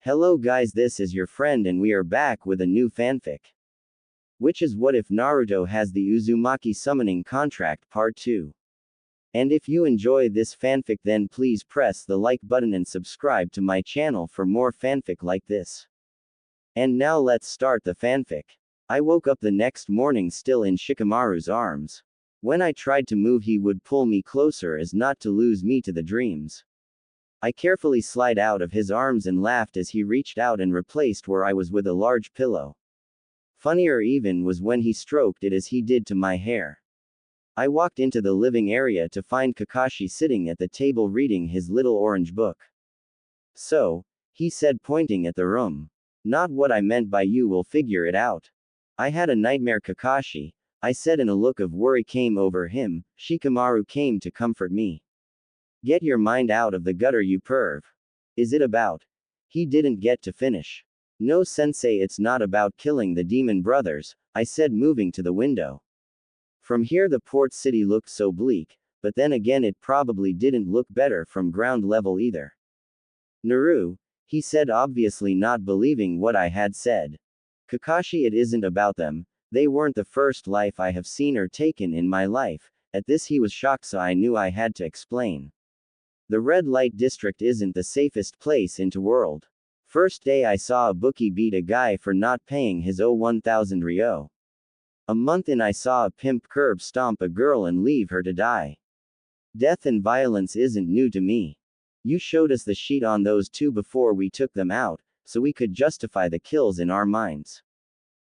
Hello guys, this is your friend and we are back with a new fanfic. Which is what if Naruto has the Uzumaki summoning contract part 2. And if you enjoy this fanfic then please press the like button and subscribe to my channel for more fanfic like this. And now let's start the fanfic. I woke up the next morning still in Shikamaru's arms. When I tried to move he would pull me closer as not to lose me to the dreams. I carefully slid out of his arms and laughed as he reached out and replaced where I was with a large pillow. Funnier even was when he stroked it as he did to my hair. I walked into the living area to find Kakashi sitting at the table reading his little orange book. So, he said pointing at the room. Not what I meant by you will figure it out. I had a nightmare Kakashi, I said and a look of worry came over him. Shikamaru came to comfort me. Get your mind out of the gutter you perv. Is it about? He didn't get to finish. No sensei, it's not about killing the demon brothers, I said moving to the window. From here the port city looked so bleak, but then again it probably didn't look better from ground level either. Naru, he said obviously not believing what I had said. Kakashi, it isn't about them, they weren't the first life I have seen or taken in my life. At this he was shocked so I knew I had to explain. The red light district isn't the safest place into world. First day I saw a bookie beat a guy for not paying his 1000 ryo. A month in I saw a pimp curb stomp a girl and leave her to die. Death and violence isn't new to me. You showed us the sheet on those two before we took them out, so we could justify the kills in our minds.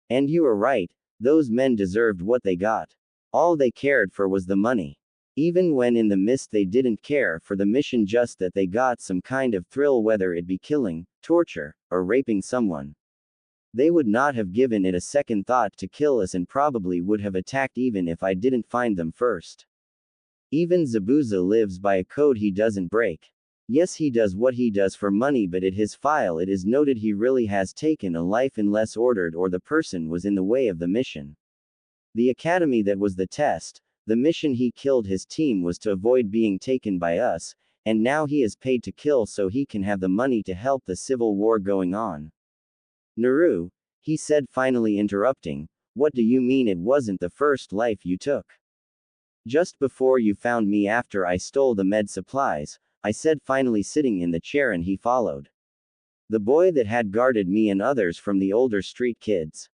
And you were right, those men deserved what they got. All they cared for was the money. Even when in the mist they didn't care for the mission, just that they got some kind of thrill, whether it be killing, torture, or raping someone. They would not have given it a second thought to kill us and probably would have attacked even if I didn't find them first. Even Zabuza lives by a code he doesn't break. Yes, he does what he does for money, but in his file it is noted he really has taken a life unless ordered or the person was in the way of the mission. The academy, that was the test. The mission he killed his team was to avoid being taken by us, and now he is paid to kill so he can have the money to help the civil war going on. Naru, he said finally interrupting, what do you mean it wasn't the first life you took? Just before you found me after I stole the med supplies, I said finally sitting in the chair and he followed. The boy that had guarded me and others from the older street kids.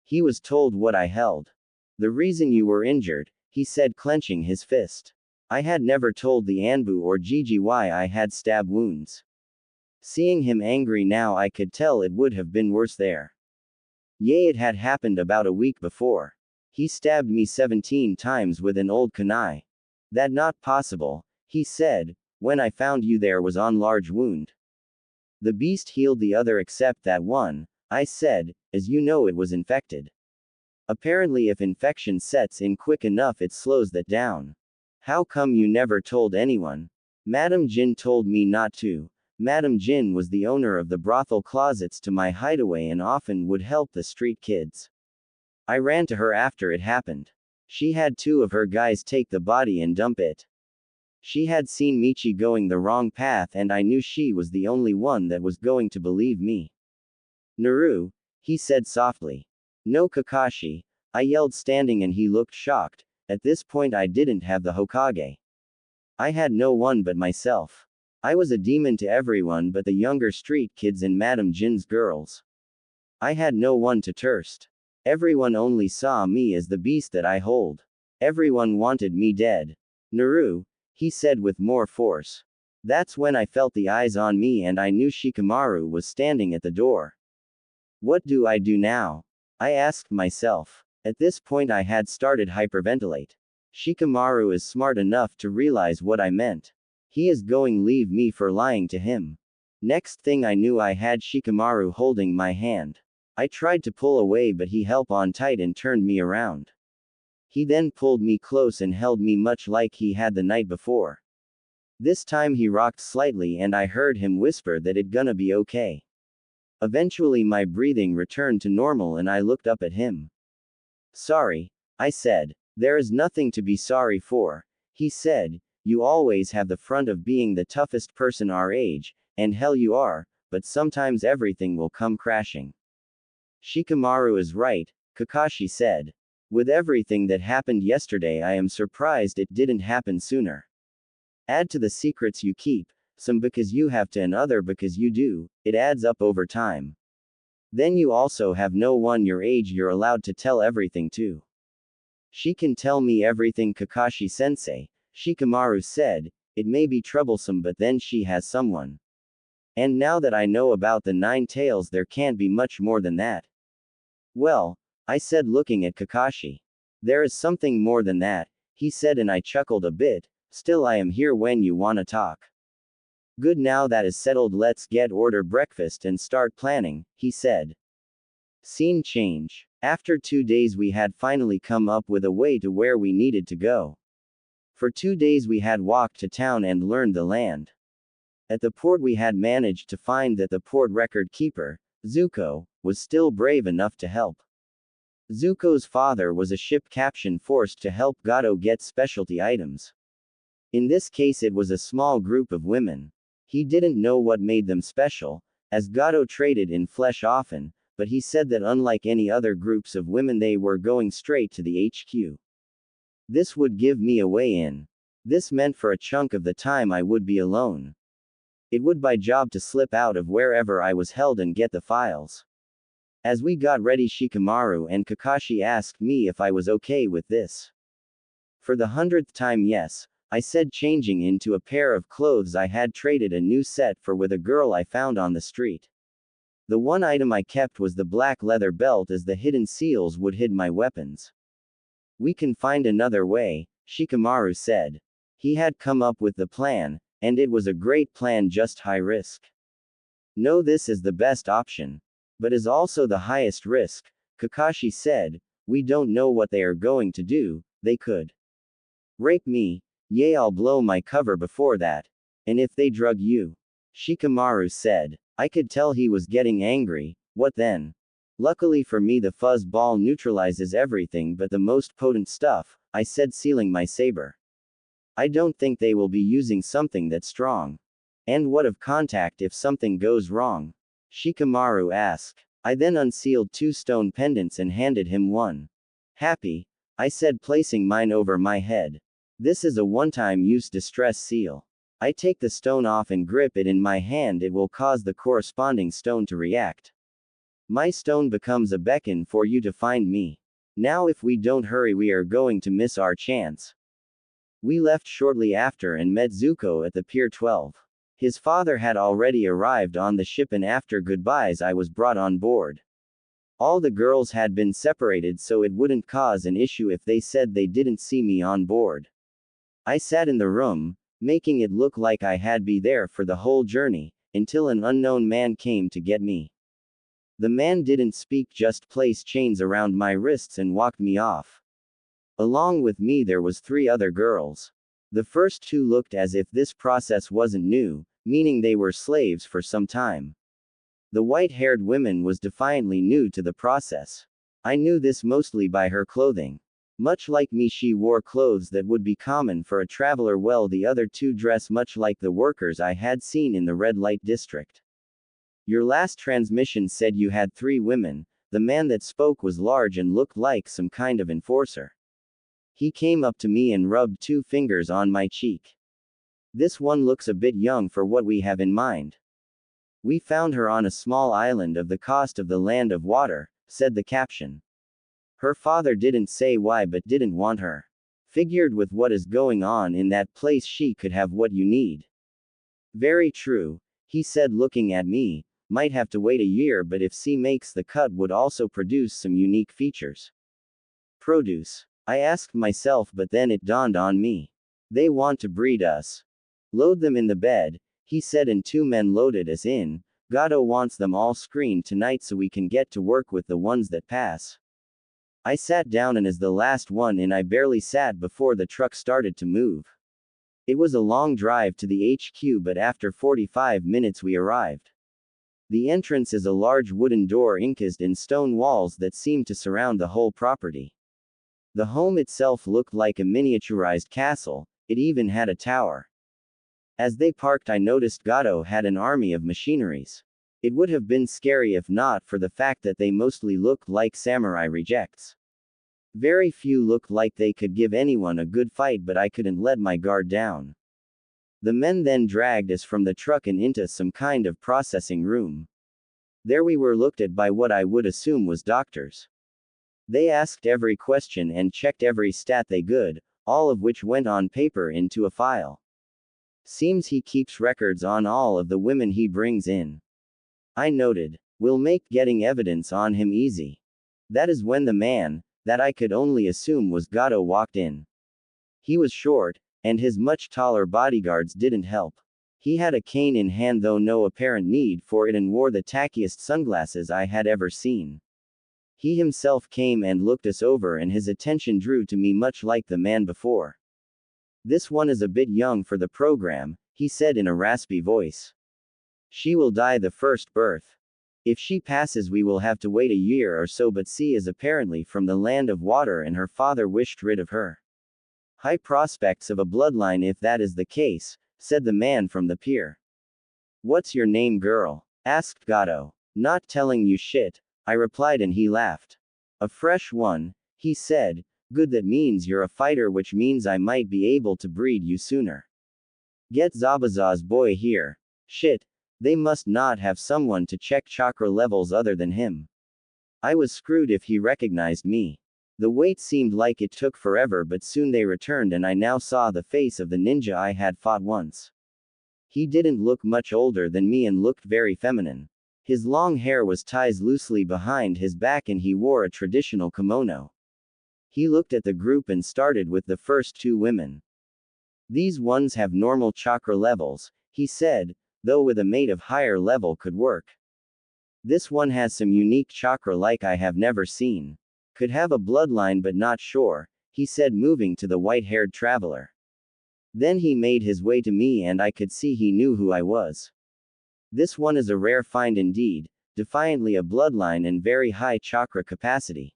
He was told what I held. The reason you were injured, he said clenching his fist. I had never told the Anbu or Gigi why I had stab wounds. Seeing him angry now I could tell it would have been worse there. Yea, it had happened about a week before. He stabbed me 17 times with an old kunai. That not possible, he said, when I found you there was on large wound. The beast healed the other except that one, I said, as you know it was infected. Apparently if infection sets in quick enough it slows that down. How come you never told anyone? Madame Jin told me not to. Madame Jin was the owner of the brothel closets to my hideaway and often would help the street kids. I ran to her after it happened. She had 2 of her guys take the body and dump it. She had seen Michi going the wrong path and I knew she was the only one that was going to believe me. Naru, he said softly. No Kakashi, I yelled standing and he looked shocked. At this point I didn't have the Hokage. I had no one but myself. I was a demon to everyone but the younger street kids and Madame Jin's girls. I had no one to trust. Everyone only saw me as the beast that I hold. Everyone wanted me dead. Naru, he said with more force. That's when I felt the eyes on me and I knew Shikamaru was standing at the door. What do I do now? I asked myself. At this point I had started hyperventilate. Shikamaru is smart enough to realize what I meant. He is going leave me for lying to him. Next thing I knew I had Shikamaru holding my hand. I tried to pull away but he held on tight and turned me around. He then pulled me close and held me much like he had the night before. This time he rocked slightly and I heard him whisper that it gonna be okay. Eventually my breathing returned to normal and I looked up at him. Sorry, I said. There is nothing to be sorry for, he said. You always have the front of being the toughest person our age, and hell you are, but sometimes everything will come crashing. Shikamaru is right, Kakashi said. With everything that happened yesterday, I am surprised it didn't happen sooner. Add to the secrets you keep, some because you have to and other because you do, it adds up over time. Then you also have no one your age you're allowed to tell everything to. She can tell me everything, Kakashi-sensei, Shikamaru said. It may be troublesome, but then she has someone. And now that I know about the 9 tails, there can't be much more than that. Well, I said, looking at Kakashi. There is something more than that, he said, and I chuckled a bit. Still, I am here when you wanna talk. Good, now that is settled, let's order breakfast and start planning, he said. Scene change. After 2 days we had finally come up with a way to where we needed to go. For 2 days we had walked to town and learned the land. At the port we had managed to find that the port record keeper, Zuko, was still brave enough to help. Zuko's father was a ship captain forced to help Gato get specialty items. In this case it was a small group of women. He didn't know what made them special, as Gato traded in flesh often, but he said that unlike any other groups of women they were going straight to the HQ. This would give me a way in. This meant for a chunk of the time I would be alone. It would be my job to slip out of wherever I was held and get the files. As we got ready, Shikamaru and Kakashi asked me if I was okay with this. For the 100th time, yes, I said, changing into a pair of clothes I had traded a new set for with a girl I found on the street. The one item I kept was the black leather belt, as the hidden seals would hide my weapons. We can find another way, Shikamaru said. He had come up with the plan, and it was a great plan, just high risk. No, this is the best option. But is also the highest risk, Kakashi said. We don't know what they are going to do. They could rape me. Yeah, I'll blow my cover before that. And if they drug you? Shikamaru said. I could tell he was getting angry. What then? Luckily for me, the fuzz ball neutralizes everything but the most potent stuff, I said, sealing my saber. I don't think they will be using something that strong. And what of contact if something goes wrong? Shikamaru asked. I then unsealed 2 stone pendants and handed him one. Happy? I said, placing mine over my head. This is a one-time use distress seal. I take the stone off and grip it in my hand, it will cause the corresponding stone to react. My stone becomes a beacon for you to find me. Now if we don't hurry we are going to miss our chance. We left shortly after and met Zuko at the Pier 12. His father had already arrived on the ship, and after goodbyes I was brought on board. All the girls had been separated so it wouldn't cause an issue if they said they didn't see me on board. I sat in the room, making it look like I had been there for the whole journey, until an unknown man came to get me. The man didn't speak, just placed chains around my wrists and walked me off. Along with me there was 3 other girls. The first 2 looked as if this process wasn't new, meaning they were slaves for some time. The white-haired woman was defiantly new to the process. I knew this mostly by her clothing. Much like me, she wore clothes that would be common for a traveler, while the other 2 dress much like the workers I had seen in the red light district. Your last transmission said you had 3 women. The man that spoke was large and looked like some kind of enforcer. He came up to me and rubbed 2 fingers on my cheek. This one looks a bit young for what we have in mind. We found her on a small island of the coast of the land of water, said the caption. Her father didn't say why but didn't want her. Figured with what is going on in that place she could have what you need. Very true, he said, looking at me. Might have to wait a year, but if C makes the cut would also produce some unique features. Produce? I asked myself, but then it dawned on me. They want to breed us. Load them in the bed, he said, and 2 men loaded us in. Gato wants them all screened tonight so we can get to work with the ones that pass. I sat down, and as the last one in I barely sat before the truck started to move. It was a long drive to the HQ, but after 45 minutes we arrived. The entrance is a large wooden door encased in stone walls that seem to surround the whole property. The home itself looked like a miniaturized castle, it even had a tower. As they parked I noticed Gato had an army of machineries. It would have been scary if not for the fact that they mostly looked like samurai rejects. Very few looked like they could give anyone a good fight, but I couldn't let my guard down. The men then dragged us from the truck and into some kind of processing room. There we were looked at by what I would assume was doctors. They asked every question and checked every stat they could, all of which went on paper into a file. Seems he keeps records on all of the women he brings in. I noted. Will make getting evidence on him easy. That is when the man, that I could only assume was Gato, walked in. He was short, and his much taller bodyguards didn't help. He had a cane in hand, though no apparent need for it, and wore the tackiest sunglasses I had ever seen. He himself came and looked us over, and his attention drew to me much like the man before. This one is a bit young for the program, he said in a raspy voice. She will die the first birth. If she passes, we will have to wait a year or so, but she is apparently from the land of water and her father wished rid of her. High prospects of a bloodline if that is the case, said the man from the pier. What's your name, girl? Asked Gato. Not telling you shit, I replied, and he laughed. A fresh one, he said. Good, that means you're a fighter, which means I might be able to breed you sooner. Get Zabaza's boy here. Shit. They must not have someone to check chakra levels other than him. I was screwed if he recognized me. The wait seemed like it took forever, but soon they returned and I now saw the face of the ninja I had fought once. He didn't look much older than me and looked very feminine. His long hair was tied loosely behind his back and he wore a traditional kimono. He looked at the group and started with the first two women. These ones have normal chakra levels, he said, though with a mate of higher level could work. This one has some unique chakra like I have never seen. Could have a bloodline but not sure, he said, moving to the white-haired traveler. Then he made his way to me and I could see he knew who I was. This one is a rare find indeed, defiantly a bloodline and very high chakra capacity.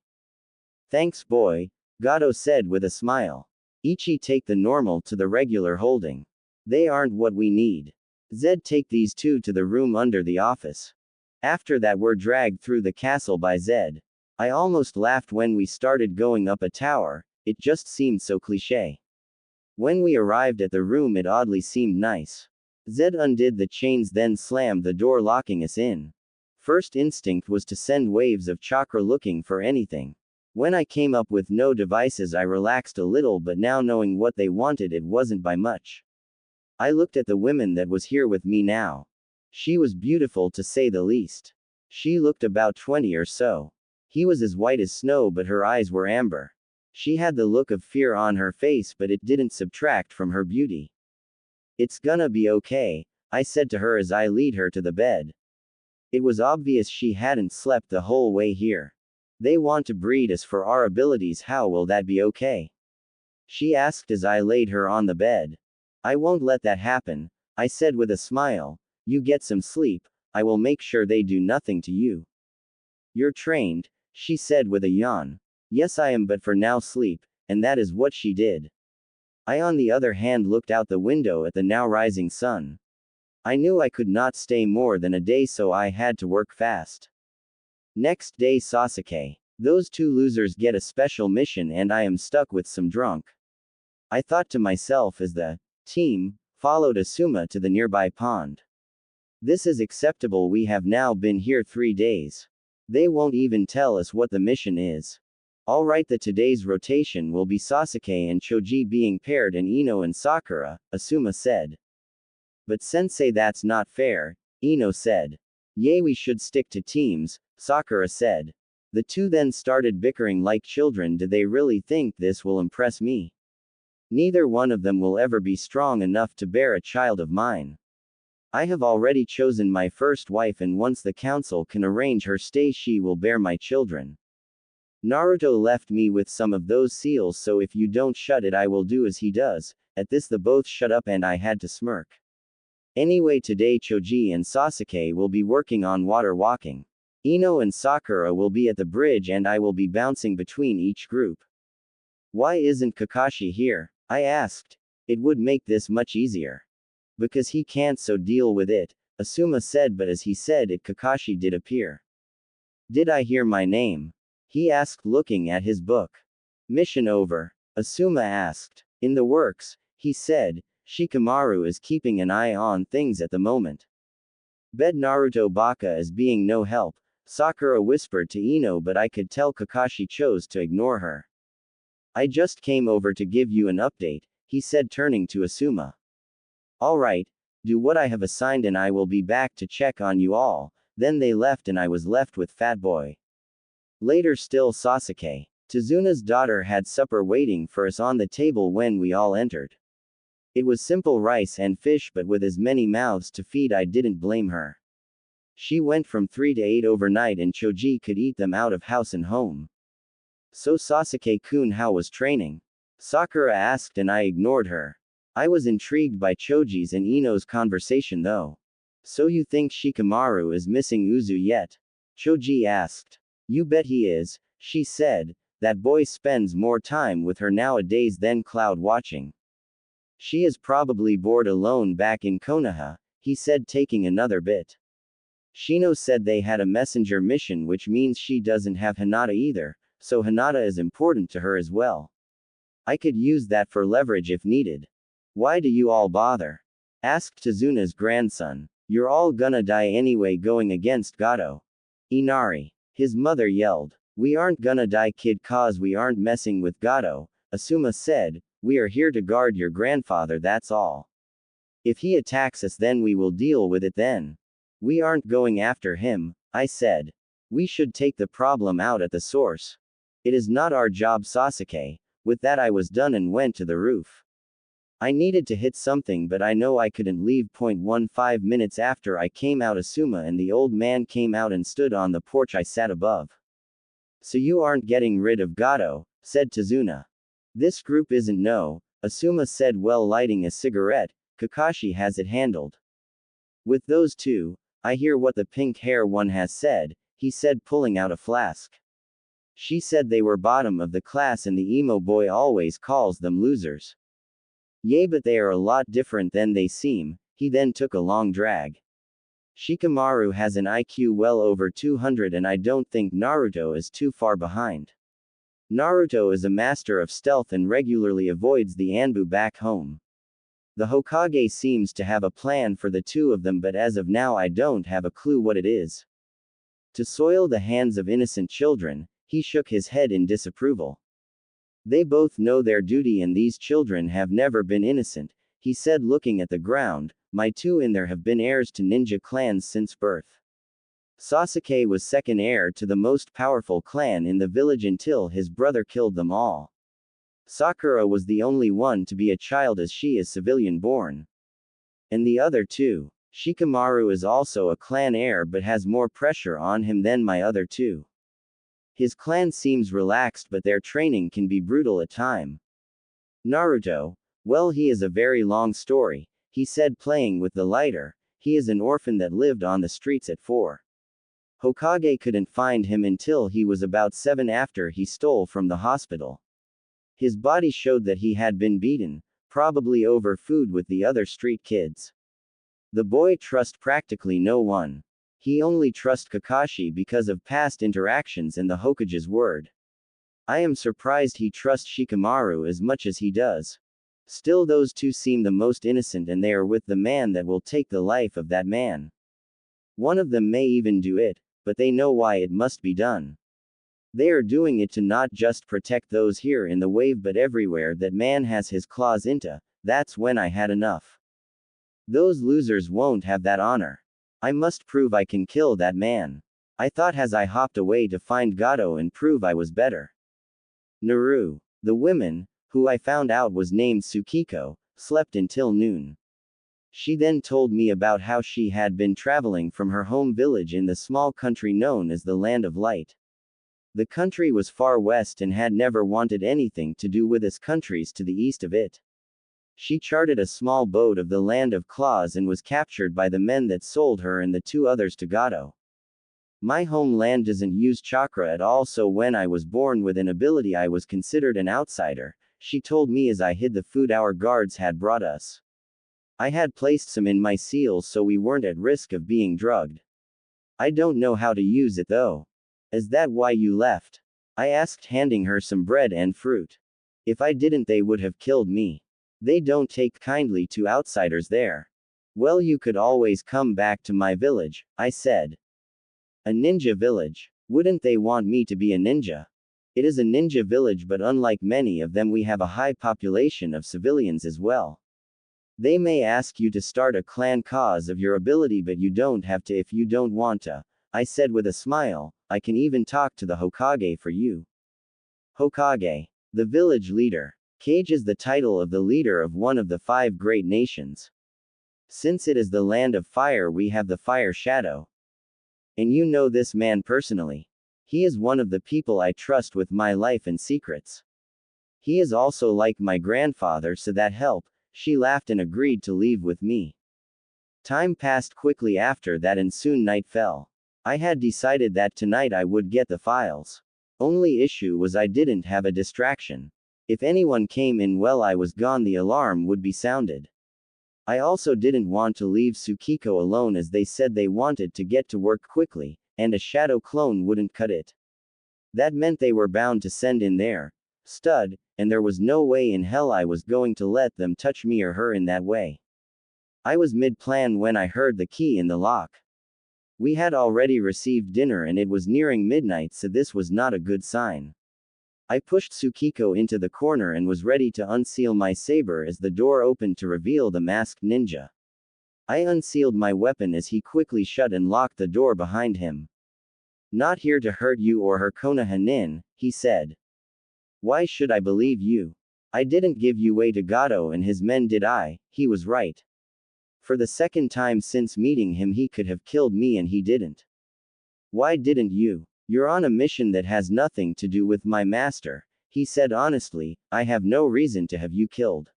Thanks, boy, Gato said with a smile. Ichi, take the normal to the regular holding. They aren't what we need. Zed, take these two to the room under the office. After that we're dragged through the castle by Zed. I almost laughed when we started going up a tower, it just seemed so cliché. When we arrived at the room it oddly seemed nice. Zed undid the chains then slammed the door, locking us in. First instinct was to send waves of chakra looking for anything. When I came up with no devices I relaxed a little, but now knowing what they wanted it wasn't by much. I looked at the woman that was here with me now. She was beautiful to say the least. She looked about 20 or so. He was as white as snow but her eyes were amber. She had the look of fear on her face but it didn't subtract from her beauty. It's gonna be okay, I said to her as I lead her to the bed. It was obvious she hadn't slept the whole way here. They want to breed us for our abilities, how will that be okay? She asked as I laid her on the bed. I won't let that happen, I said with a smile. You get some sleep, I will make sure they do nothing to you. You're trained, she said with a yawn. Yes I am, but for now sleep, and that is what she did. I on the other hand looked out the window at the now rising sun. I knew I could not stay more than a day, so I had to work fast. Next day, Sasuke. Those two losers get a special mission and I am stuck with some drunk. I thought to myself as the team followed Asuma to the nearby pond. This is acceptable, we have now been here 3 days. They won't even tell us what the mission is. Alright, the today's rotation will be Sasuke and Choji being paired and Ino and Sakura, Asuma said. But sensei, that's not fair, Ino said. Yay, we should stick to teams, Sakura said. The two then started bickering like children. Do they really think this will impress me? Neither one of them will ever be strong enough to bear a child of mine. I have already chosen my first wife and once the council can arrange her stay she will bear my children. Naruto left me with some of those seals, so if you don't shut it I will do as he does. At this the both shut up and I had to smirk. Anyway, today Choji and Sasuke will be working on water walking. Ino and Sakura will be at the bridge and I will be bouncing between each group. Why isn't Kakashi here? I asked. It would make this much easier. Because he can't, so deal with it, Asuma said, but as he said it, Kakashi did appear. Did I hear my name? He asked, looking at his book. Mission over? Asuma asked. In the works, he said. Shikamaru is keeping an eye on things at the moment. Bet Naruto Baka is being no help, Sakura whispered to Ino, but I could tell Kakashi chose to ignore her. I just came over to give you an update, he said, turning to Asuma. Alright, do what I have assigned and I will be back to check on you all. Then they left and I was left with Fat Boy. Later still Sasuke. Tazuna's daughter had supper waiting for us on the table when we all entered. It was simple rice and fish, but with as many mouths to feed I didn't blame her. She went from 3 to 8 overnight and Choji could eat them out of house and home. So Sasuke-kun, how was training? Sakura asked and I ignored her. I was intrigued by Choji's and Ino's conversation though. So you think Shikamaru is missing Uzu yet? Choji asked. You bet he is, she said. That boy spends more time with her nowadays than cloud watching. She is probably bored alone back in Konoha, he said, taking another bit. Shino said they had a messenger mission, which means she doesn't have Hinata either, so Hinata is important to her as well. I could use that for leverage if needed. Why do you all bother? Asked Tazuna's grandson. You're all gonna die anyway going against Gato. Inari. His mother yelled. We aren't gonna die, kid, cause we aren't messing with Gato, Asuma said. We are here to guard your grandfather, that's all. If he attacks us, then we will deal with it then. We aren't going after him, I said. We should take the problem out at the source. It is not our job, Sasuke. With that I was done and went to the roof. I needed to hit something, but I know I couldn't leave. 15 minutes after I came out, Asuma and the old man came out and stood on the porch I sat above. So you aren't getting rid of Gato, said Tazuna. This group isn't, no, Asuma said while lighting a cigarette. Kakashi has it handled. With those two, I hear what the pink hair one has said, he said, pulling out a flask. She said they were bottom of the class and the emo boy always calls them losers. Yay, but they are a lot different than they seem. He then took a long drag. Shikamaru has an IQ well over 200 and I don't think Naruto is too far behind. Naruto is a master of stealth and regularly avoids the Anbu back home. The Hokage seems to have a plan for the two of them, but as of now I don't have a clue what it is. To soil the hands of innocent children, he shook his head in disapproval. They both know their duty and these children have never been innocent, he said, looking at the ground. My two in there have been heirs to ninja clans since birth. Sasuke was second heir to the most powerful clan in the village until his brother killed them all. Sakura was the only one to be a child as she is civilian born. And the other two. Shikamaru is also a clan heir but has more pressure on him than my other two. His clan seems relaxed but their training can be brutal at times. Naruto, well, he is a very long story, he said, playing with the lighter. He is an orphan that lived on the streets at 4. Hokage couldn't find him until he was about 7 after he stole from the hospital. His body showed that he had been beaten, probably over food with the other street kids. The boy trusts practically no one. He only trusts Kakashi because of past interactions and the Hokage's word. I am surprised he trusts Shikamaru as much as he does. Still, those two seem the most innocent and they are with the man that will take the life of that man. One of them may even do it, but they know why it must be done. They are doing it to not just protect those here in the wave but everywhere that man has his claws into. That's when I had enough. Those losers won't have that honor. I must prove I can kill that man. I thought as I hopped away to find Gato and prove I was better. Naru, the woman, who I found out was named Tsukiko, slept until noon. She then told me about how she had been traveling from her home village in the small country known as the Land of Light. The country was far west and had never wanted anything to do with us countries to the east of it. She chartered a small boat of the Land of Claws and was captured by the men that sold her and the 2 others to Gato. My homeland doesn't use chakra at all, so when I was born with an ability I was considered an outsider, she told me as I hid the food our guards had brought us. I had placed some in my seals so we weren't at risk of being drugged. I don't know how to use it though. Is that why you left? I asked, handing her some bread and fruit. If I didn't, they would have killed me. They don't take kindly to outsiders there. Well, you could always come back to my village, I said. A ninja village. Wouldn't they want me to be a ninja? It is a ninja village, but unlike many of them, we have a high population of civilians as well. They may ask you to start a clan cause of your ability, but you don't have to if you don't want to, I said with a smile. I can even talk to the Hokage for you. Hokage. The village leader. Kage is the title of the leader of one of the 5 great nations. Since it is the land of fire, we have the Fire Shadow. And you know this man personally. He is one of the people I trust with my life and secrets. He is also like my grandfather, so that help. She laughed and agreed to leave with me. Time passed quickly after that, and soon night fell. I had decided that tonight I would get the files. Only issue was I didn't have a distraction. If anyone came in while I was gone, the alarm would be sounded. I also didn't want to leave Tsukiko alone, as they said they wanted to get to work quickly, and a shadow clone wouldn't cut it. That meant they were bound to send in their stud, and there was no way in hell I was going to let them touch me or her in that way. I was mid-plan when I heard the key in the lock. We had already received dinner and it was nearing midnight, so this was not a good sign. I pushed Tsukiko into the corner and was ready to unseal my saber as the door opened to reveal the masked ninja. I unsealed my weapon as he quickly shut and locked the door behind him. Not here to hurt you or her Konoha-nin, he said. Why should I believe you? I didn't give you way to Gato and his men, did I? He was right. For the second time since meeting him, he could have killed me and he didn't. Why didn't you? You're on a mission that has nothing to do with my master, he said honestly. I have no reason to have you killed.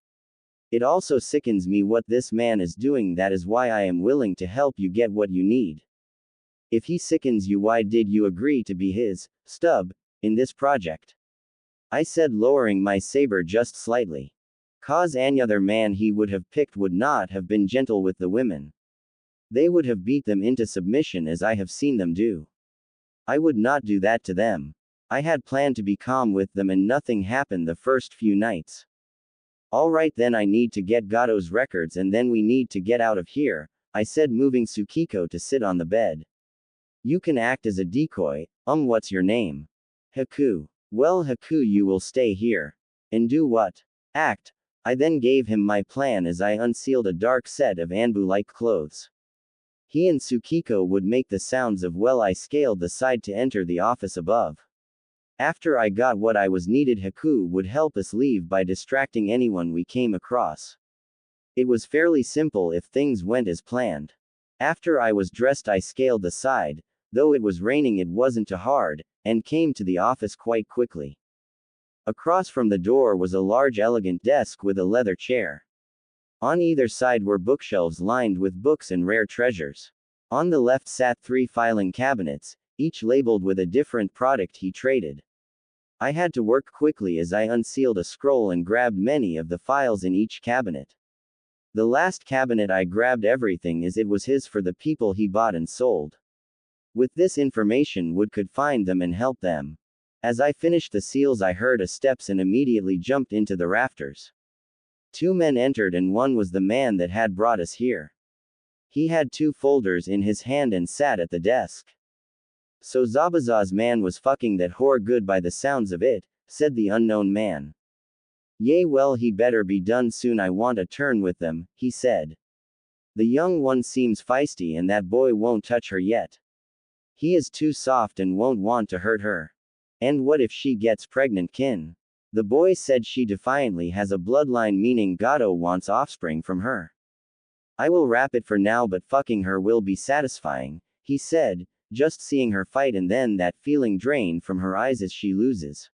It also sickens me what this man is doing. That is why I am willing to help you get what you need. If he sickens you, why did you agree to be his stub in this project? I said, lowering my saber just slightly. Cause any other man he would have picked would not have been gentle with the women. They would have beat them into submission as I have seen them do. I would not do that to them. I had planned to be calm with them and nothing happened the first few nights. Alright then, I need to get Gato's records and then we need to get out of here, I said, moving Tsukiko to sit on the bed. You can act as a decoy. What's your name? Haku. Well, Haku, you will stay here. And do what? Act. I then gave him my plan as I unsealed a dark set of Anbu-like clothes. He and Tsukiko would make the sounds of while I scaled the side to enter the office above. After I got what I was needed, Haku would help us leave by distracting anyone we came across. It was fairly simple if things went as planned. After I was dressed, I scaled the side. Though it was raining, it wasn't too hard, and came to the office quite quickly. Across from the door was a large elegant desk with a leather chair. On either side were bookshelves lined with books and rare treasures. On the left sat 3 filing cabinets, each labeled with a different product he traded. I had to work quickly as I unsealed a scroll and grabbed many of the files in each cabinet. The last cabinet I grabbed everything as it was his for the people he bought and sold. With this information Wood could find them and help them. As I finished the seals, I heard a steps and immediately jumped into the rafters. 2 men entered and one was the man that had brought us here. He had 2 folders in his hand and sat at the desk. So Zabuza's man was fucking that whore good by the sounds of it, said the unknown man. Yay, well, he better be done soon, I want a turn with them, he said. The young one seems feisty and that boy won't touch her yet. He is too soft and won't want to hurt her. And what if she gets pregnant, kin? The boy said she defiantly has a bloodline, meaning Gato wants offspring from her. I will wrap it for now, but fucking her will be satisfying, he said, just seeing her fight and then that feeling drain from her eyes as she loses.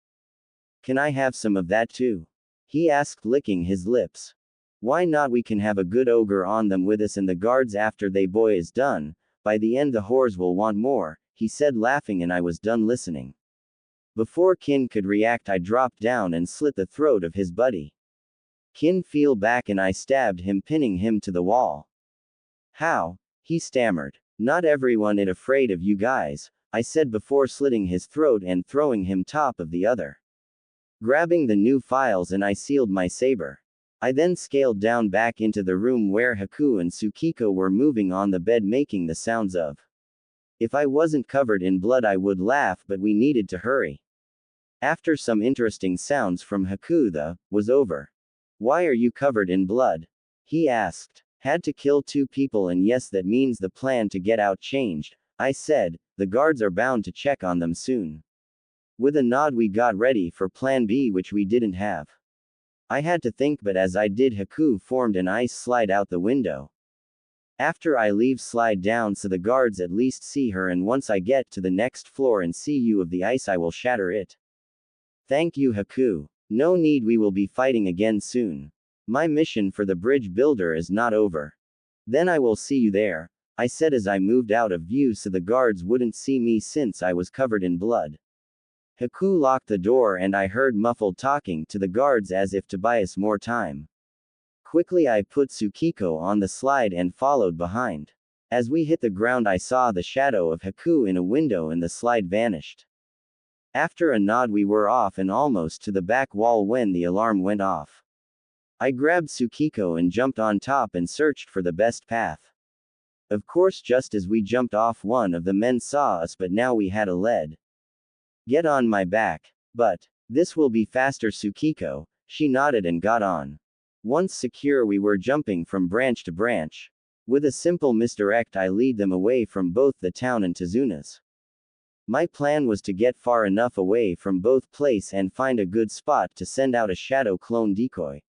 Can I have some of that too? He asked, licking his lips. Why not? We can have a good ogre on them with us and the guards after they boy is done. By the end the whores will want more, he said, laughing, and I was done listening. Before Kin could react, I dropped down and slit the throat of his buddy. Kin fell back and I stabbed him, pinning him to the wall. How? He stammered. Not everyone is afraid of you guys, I said before slitting his throat and throwing him top of the other. Grabbing the new files and I sealed my saber. I then scaled down back into the room where Haku and Tsukiko were moving on the bed making the sounds of. If I wasn't covered in blood I would laugh, but we needed to hurry. After some interesting sounds from Haku, the was over. Why are you covered in blood? He asked. Had to kill 2 people, and yes, that means the plan to get out changed, I said. The guards are bound to check on them soon. With a nod we got ready for plan B, which we didn't have. I had to think, but as I did Haku formed an ice slide out the window. After I leave, slide down so the guards at least see her, and once I get to the next floor and see you of the ice I will shatter it. Thank you Haku. No need, we will be fighting again soon. My mission for the bridge builder is not over. Then I will see you there, I said as I moved out of view so the guards wouldn't see me since I was covered in blood. Haku locked the door and I heard muffled talking to the guards as if to buy us more time. Quickly I put Tsukiko on the slide and followed behind. As we hit the ground I saw the shadow of Haku in a window and the slide vanished. After a nod we were off and almost to the back wall when the alarm went off. I grabbed Tsukiko and jumped on top and searched for the best path. Of course, just as we jumped off, one of the men saw us, but now we had a lead. Get on my back. But this will be faster, Tsukiko. She nodded and got on. Once secure we were jumping from branch to branch. With a simple misdirect I lead them away from both the town and Tizuna's. My plan was to get far enough away from both places and find a good spot to send out a shadow clone decoy.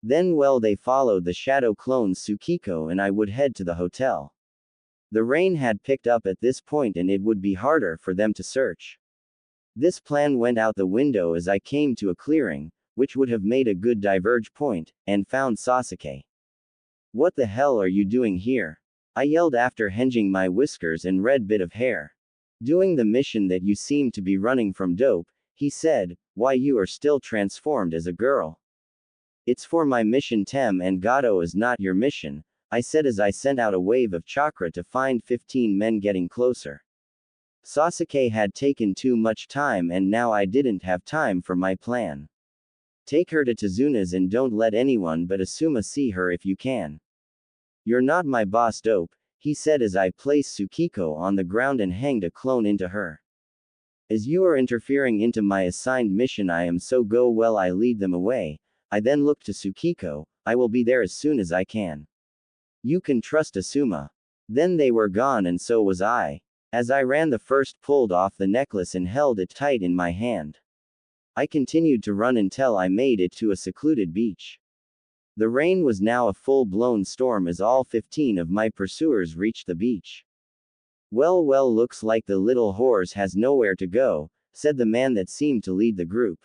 Then they followed the shadow clones Tsukiko and I would head to the hotel. The rain had picked up at this point and it would be harder for them to search. This plan went out the window as I came to a clearing, which would have made a good diverge point, and found Sasuke. What the hell are you doing here? I yelled after hinging my whiskers and red bit of hair. Doing the mission that you seem to be running from, dope, he said. Why, you are still transformed as a girl. It's for my mission, Tem, and Gato is not your mission, I said as I sent out a wave of chakra to find 15 men getting closer. Sasuke had taken too much time and now I didn't have time for my plan. Take her to Tizuna's and don't let anyone but Asuma see her if you can. You're not my boss, dope, he said as I placed Tsukiko on the ground and hanged a clone into her. As you are interfering into my assigned mission, I am so go well I lead them away. I then looked to Tsukiko. I will be there as soon as I can. You can trust Asuma. Then they were gone and so was I. As I ran, the first pulled off the necklace and held it tight in my hand. I continued to run until I made it to a secluded beach. The rain was now a full-blown storm as all 15 of my pursuers reached the beach. Well, looks like the little horse has nowhere to go, said the man that seemed to lead the group.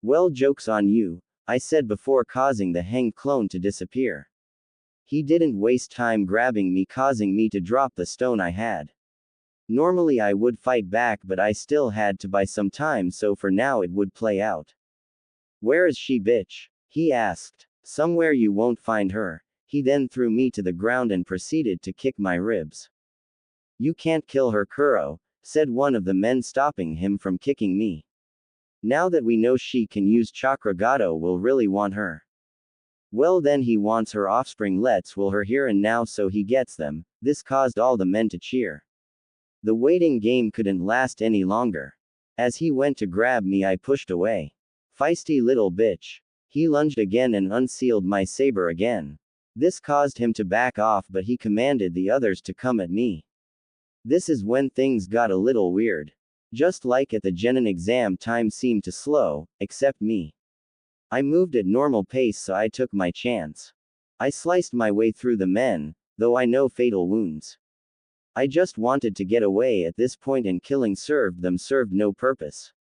Well, joke's on you, I said before causing the hanged clone to disappear. He didn't waste time grabbing me, causing me to drop the stone I had. Normally I would fight back, but I still had to buy some time, so for now it would play out. Where is she, bitch? He asked. Somewhere you won't find her. He then threw me to the ground and proceeded to kick my ribs. You can't kill her, Kuro, said one of the men, stopping him from kicking me. Now that we know she can use chakra, Gato will really want her. Well, then he wants her offspring, let's will her here and now so he gets them. This caused all the men to cheer. The waiting game couldn't last any longer. As he went to grab me I pushed away. Feisty little bitch. He lunged again and unsealed my saber again. This caused him to back off, but he commanded the others to come at me. This is when things got a little weird. Just like at the Genin exam, time seemed to slow, except me. I moved at normal pace, so I took my chance. I sliced my way through the men, though I no fatal wounds. I just wanted to get away at this point, and killing served no purpose.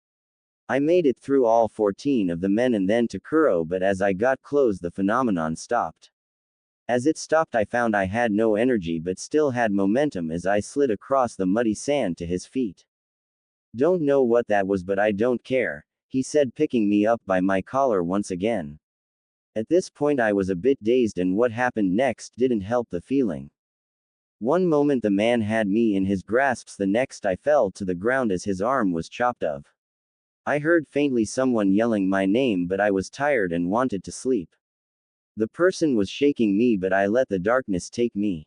I made it through all 14 of the men and then to Kuro, but as I got close the phenomenon stopped. As it stopped I found I had no energy but still had momentum as I slid across the muddy sand to his feet. Don't know what that was, but I don't care, he said, picking me up by my collar once again. At this point I was a bit dazed and what happened next didn't help the feeling. One moment the man had me in his grasps, the next I fell to the ground as his arm was chopped off. I heard faintly someone yelling my name, but I was tired and wanted to sleep. The person was shaking me, but I let the darkness take me.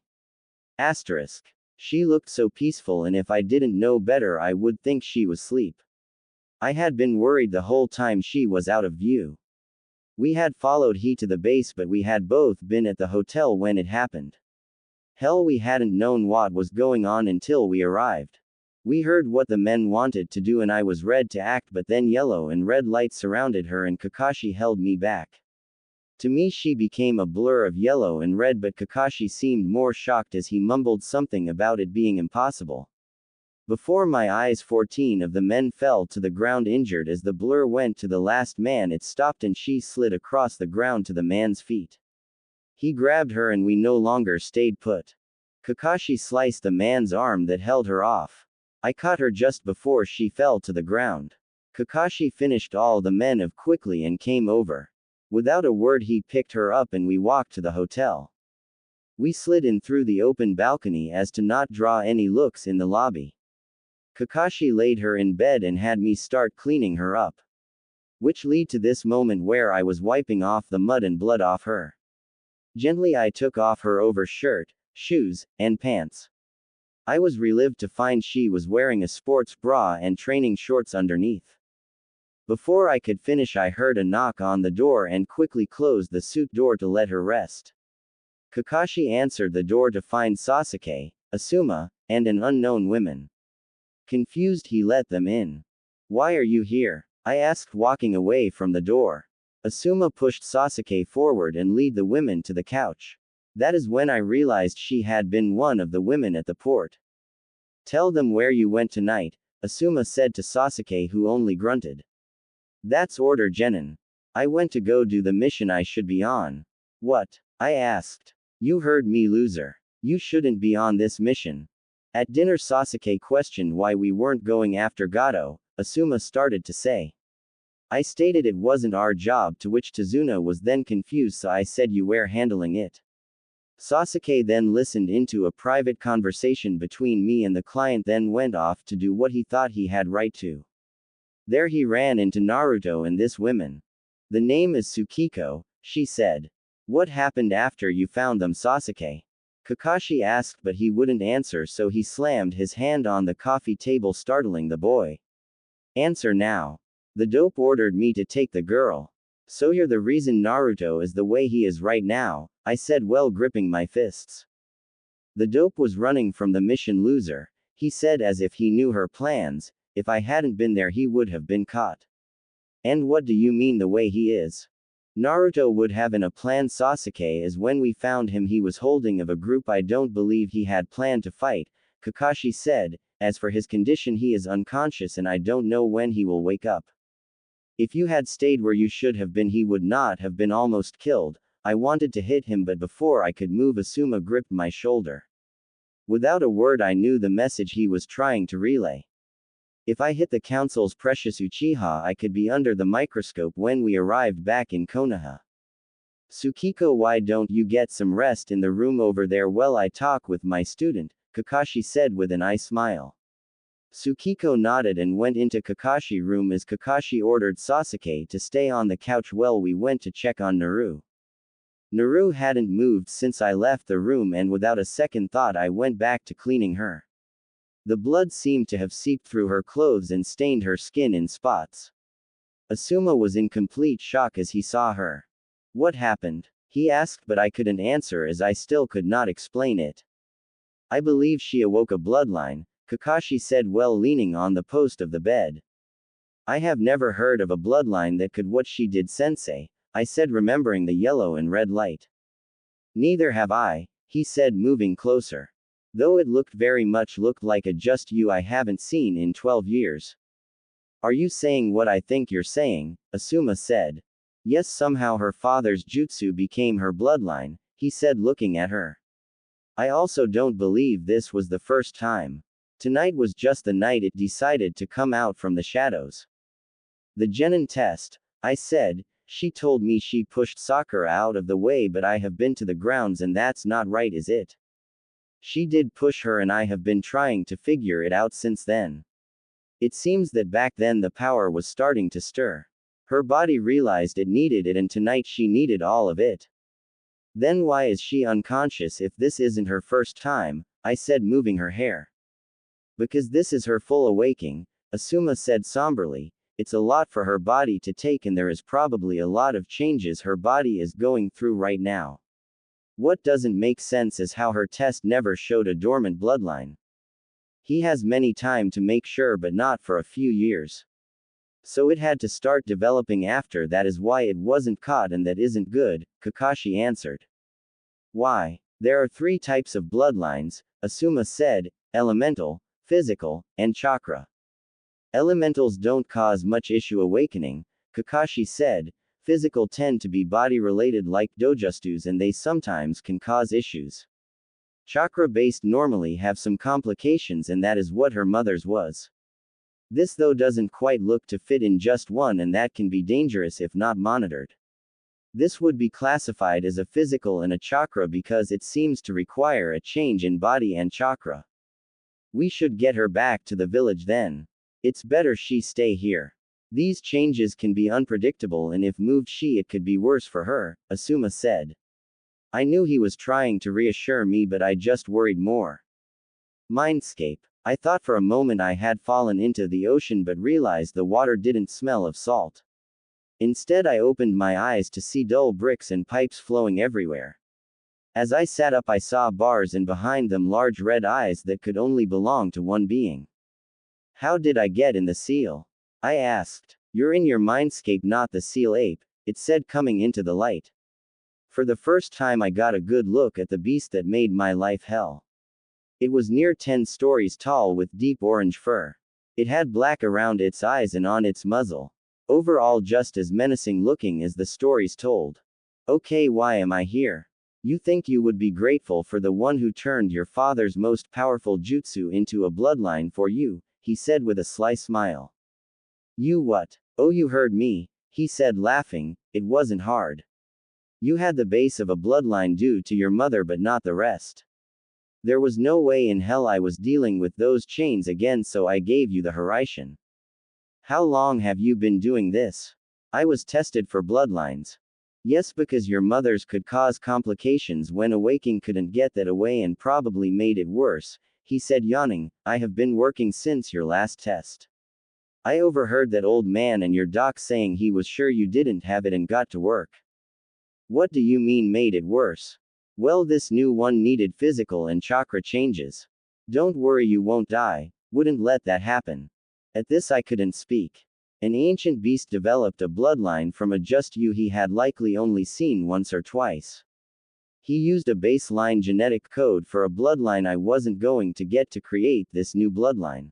Asterisk. She looked so peaceful, and if I didn't know better I would think she was asleep. I had been worried the whole time she was out of view. We had followed he to the base, but we had both been at the hotel when it happened. Hell, we hadn't known what was going on until we arrived. We heard what the men wanted to do and I was ready to act, but then yellow and red lights surrounded her and Kakashi held me back. To me she became a blur of yellow and red, but Kakashi seemed more shocked as he mumbled something about it being impossible. Before my eyes 14 of the men fell to the ground injured. As the blur went to the last man it stopped and she slid across the ground to the man's feet. He grabbed her and we no longer stayed put. Kakashi sliced the man's arm that held her off. I caught her just before she fell to the ground. Kakashi finished all the men of quickly and came over. Without a word he picked her up and we walked to the hotel. We slid in through the open balcony as to not draw any looks in the lobby. Kakashi laid her in bed and had me start cleaning her up. Which led to this moment where I was wiping off the mud and blood off her. Gently I took off her overshirt, shoes, and pants. I was relieved to find she was wearing a sports bra and training shorts underneath. Before I could finish I heard a knock on the door and quickly closed the suit door to let her rest. Kakashi answered the door to find Sasuke, Asuma, and an unknown woman. Confused he let them in. "Why are you here?" I asked, walking away from the door. Asuma pushed Sasuke forward and led the women to the couch. That is when I realized she had been one of the women at the port. "Tell them where you went tonight," Asuma said to Sasuke, who only grunted. "That's order, Genin. I went to go do the mission I should be on." "What?" I asked. "You heard me, loser. You shouldn't be on this mission." At dinner Sasuke questioned why we weren't going after Gato. Asuma started to say. I stated it wasn't our job, to which Tazuna was then confused, so I said you were handling it. Sasuke then listened into a private conversation between me and the client, then went off to do what he thought he had right to. There he ran into Naruto and this woman. "The name is Tsukiko," she said. "What happened after you found them, Sasuke?" Kakashi asked, but he wouldn't answer, so he slammed his hand on the coffee table, startling the boy. "Answer now." "The dope ordered me to take the girl." "So you're the reason Naruto is the way he is right now," I said, well gripping my fists. "The dope was running from the mission, loser," he said as if he knew her plans. "If I hadn't been there he would have been caught." "And what do you mean the way he is?" "Naruto would have a plan, Sasuke, as when we found him he was holding of a group. I don't believe he had planned to fight," Kakashi said. "As for his condition, he is unconscious and I don't know when he will wake up. If you had stayed where you should have been he would not have been almost killed." I wanted to hit him, but before I could move Asuma gripped my shoulder. Without a word I knew the message he was trying to relay. If I hit the council's precious Uchiha I could be under the microscope when we arrived back in Konoha. "Tsukiko, why don't you get some rest in the room over there while I talk with my student?" Kakashi said with an eye smile. Tsukiko nodded and went into Kakashi's room as Kakashi ordered Sasuke to stay on the couch while we went to check on Naru. Naru hadn't moved since I left the room, and without a second thought I went back to cleaning her. The blood seemed to have seeped through her clothes and stained her skin in spots. Asuma was in complete shock as he saw her. "What happened?" he asked, but I couldn't answer as I still could not explain it. "I believe she awoke a bloodline," Kakashi said while leaning on the post of the bed. "I have never heard of a bloodline that could what she did, sensei," I said, remembering the yellow and red light. "Neither have I," he said, moving closer. "Though it looked like a just you I haven't seen in 12 years. "Are you saying what I think you're saying?" Asuma said. "Yes, somehow her father's jutsu became her bloodline," he said, looking at her. "I also don't believe this was the first time. Tonight was just the night it decided to come out from the shadows." "The Genin test," I said. She told me she pushed Sakura out of the way, but I have been to the grounds and that's not right, is it? She did push her and I have been trying to figure it out since then. It seems that back then the power was starting to stir. Her body realized it needed it and tonight she needed all of it. Then why is she unconscious if this isn't her first time? I said, moving her hair. Because this is her full awakening, Asuma said somberly. It's a lot for her body to take and there is probably a lot of changes her body is going through right now. What doesn't make sense is how her test never showed a dormant bloodline. He has many time to make sure but not for a few years. So it had to start developing after that is why it wasn't caught and that isn't good, Kakashi answered. Why? There are 3 types of bloodlines, Asuma said, elemental, physical, and chakra. Elementals don't cause much issue awakening, Kakashi said. Physical tend to be body-related like dojustus and they sometimes can cause issues. Chakra-based normally have some complications and that is what her mother's was. This though doesn't quite look to fit in just one and that can be dangerous if not monitored. This would be classified as a physical and a chakra because it seems to require a change in body and chakra. We should get her back to the village then. It's better she stay here. These changes can be unpredictable and if moved it could be worse for her, Asuma said. I knew he was trying to reassure me but I just worried more. Mindscape. I thought for a moment I had fallen into the ocean but realized the water didn't smell of salt. Instead I opened my eyes to see dull bricks and pipes flowing everywhere. As I sat up I saw bars and behind them large red eyes that could only belong to one being. How did I get in the seal? I asked. You're in your mindscape, not the seal ape, it said, coming into the light. For the first time I got a good look at the beast that made my life hell. It was near 10 stories tall with deep orange fur. It had black around its eyes and on its muzzle. Overall just as menacing looking as the stories told. Okay, why am I here? You think you would be grateful for the one who turned your father's most powerful jutsu into a bloodline for you, he said with a sly smile. You what? Oh, you heard me, he said laughing. It wasn't hard. You had the base of a bloodline due to your mother but not the rest. There was no way in hell I was dealing with those chains again, so I gave you the Hiraishin. How long have you been doing this? I was tested for bloodlines. Yes, because your mother's could cause complications when awaking couldn't get that away and probably made it worse, he said yawning. I have been working since your last test. I overheard that old man and your doc saying he was sure you didn't have it and got to work. What do you mean made it worse? Well, this new one needed physical and chakra changes. Don't worry, you won't die, wouldn't let that happen. At this I couldn't speak. An ancient beast developed a bloodline from a just you he had likely only seen once or twice. He used a baseline genetic code for a bloodline I wasn't going to get to create this new bloodline.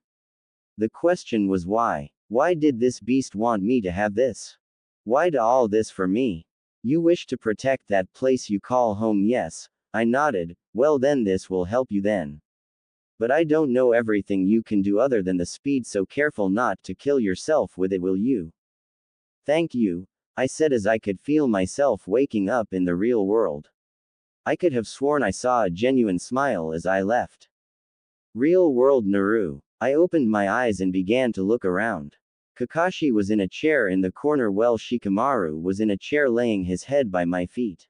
The question was why? Why did this beast want me to have this? Why do all this for me? You wish to protect that place you call home, yes, I nodded. Well then this will help you then. But I don't know everything you can do other than the speed, so careful not to kill yourself with it, will you? Thank you, I said as I could feel myself waking up in the real world. I could have sworn I saw a genuine smile as I left. Real world Naru. I opened my eyes and began to look around. Kakashi was in a chair in the corner while Shikamaru was in a chair laying his head by my feet.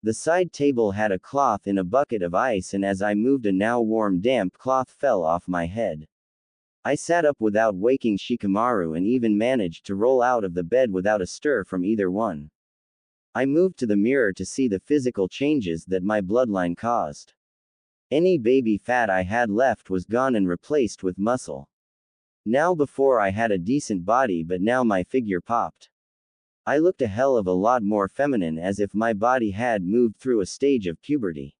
The side table had a cloth in a bucket of ice and as I moved a now warm damp cloth fell off my head. I sat up without waking Shikamaru and even managed to roll out of the bed without a stir from either one. I moved to the mirror to see the physical changes that my bloodline caused. Any baby fat I had left was gone and replaced with muscle. Now before I had a decent body but now my figure popped. I looked a hell of a lot more feminine, as if my body had moved through a stage of puberty.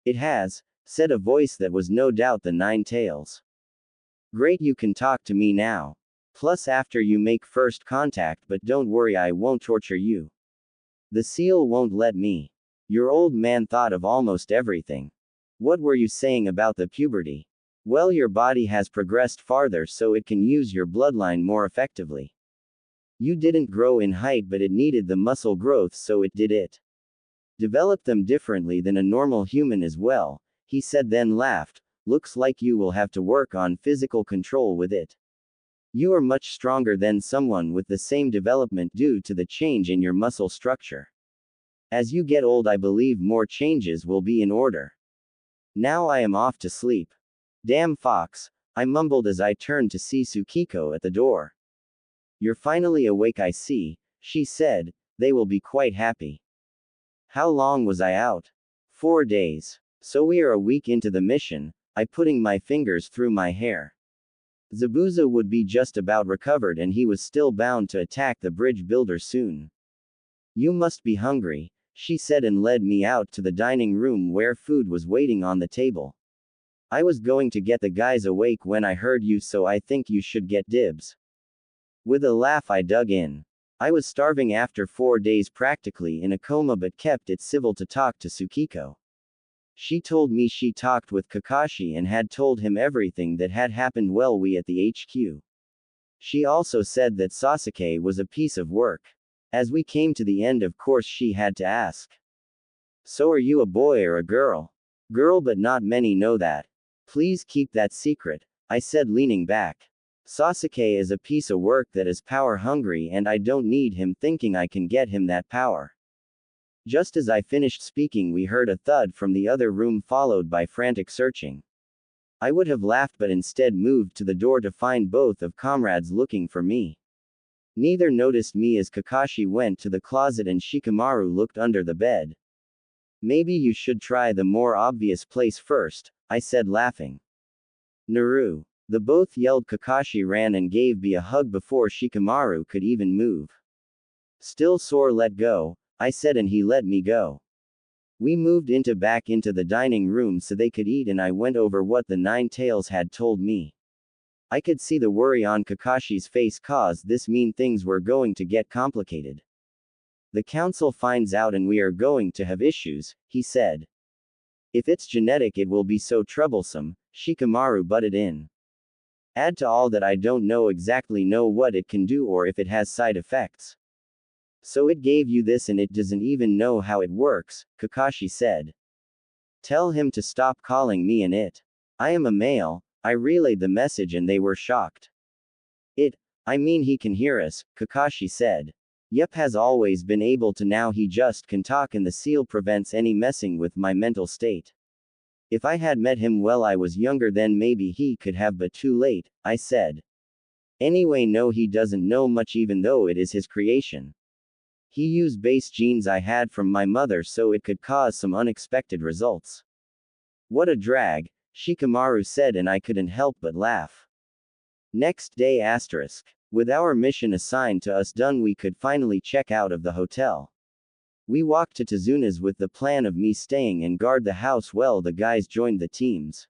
It has, said a voice that was no doubt the Nine Tails. Great, you can talk to me now. Plus after you make first contact, but don't worry, I won't torture you. The seal won't let me. Your old man thought of almost everything. What were you saying about the puberty? Well, your body has progressed farther so it can use your bloodline more effectively. You didn't grow in height, but it needed the muscle growth, so it did it. Develop them differently than a normal human as well, he said, then laughed. Looks like you will have to work on physical control with it. You are much stronger than someone with the same development due to the change in your muscle structure. As you get old, I believe more changes will be in order. Now I am off to sleep. Damn fox, I mumbled as I turned to see Tsukiko at the door. You're finally awake, I see, she said. They will be quite happy. How long was I out? 4 days. So we are a week into the mission, I putting my fingers through my hair. Zabuza would be just about recovered and he was still bound to attack the bridge builder soon. You must be hungry, she said and led me out to the dining room where food was waiting on the table. I was going to get the guys awake when I heard you, so I think you should get dibs. With a laugh I dug in. I was starving after 4 days practically in a coma but kept it civil to talk to Tsukiko. She told me she talked with Kakashi and had told him everything that had happened while we at the HQ. She also said that Sasuke was a piece of work. As we came to the end, of course she had to ask. So are you a boy or a girl? Girl, but not many know that. Please keep that secret, I said leaning back. Sasuke is a piece of work that is power hungry and I don't need him thinking I can get him that power. Just as I finished speaking, we heard a thud from the other room followed by frantic searching. I would have laughed but instead moved to the door to find both of comrades looking for me. Neither noticed me as Kakashi went to the closet and Shikamaru looked under the bed. Maybe you should try the more obvious place first, I said laughing. Naru. The both yelled. Kakashi ran and gave me a hug before Shikamaru could even move. Still sore, let go, I said and he let me go. We moved back into the dining room so they could eat and I went over what the Nine Tails had told me. I could see the worry on Kakashi's face cause this mean things were going to get complicated. The council finds out and we are going to have issues, he said. If it's genetic it will be so troublesome, Shikamaru butted in. Add to all that I don't exactly know what it can do or if it has side effects. So it gave you this and it doesn't even know how it works, Kakashi said. Tell him to stop calling me an it. I am a male, I relayed the message and they were shocked. I mean he can hear us, Kakashi said. Yep, has always been able to, now he just can talk and the seal prevents any messing with my mental state. If I had met him while I was younger then maybe he could have, but too late, I said. Anyway no, he doesn't know much even though it is his creation. He used base genes I had from my mother so it could cause some unexpected results. What a drag, Shikamaru said and I couldn't help but laugh. Next day asterisk. With our mission assigned to us done we could finally check out of the hotel. We walked to Tazuna's with the plan of me staying and guard the house while the guys joined the teams.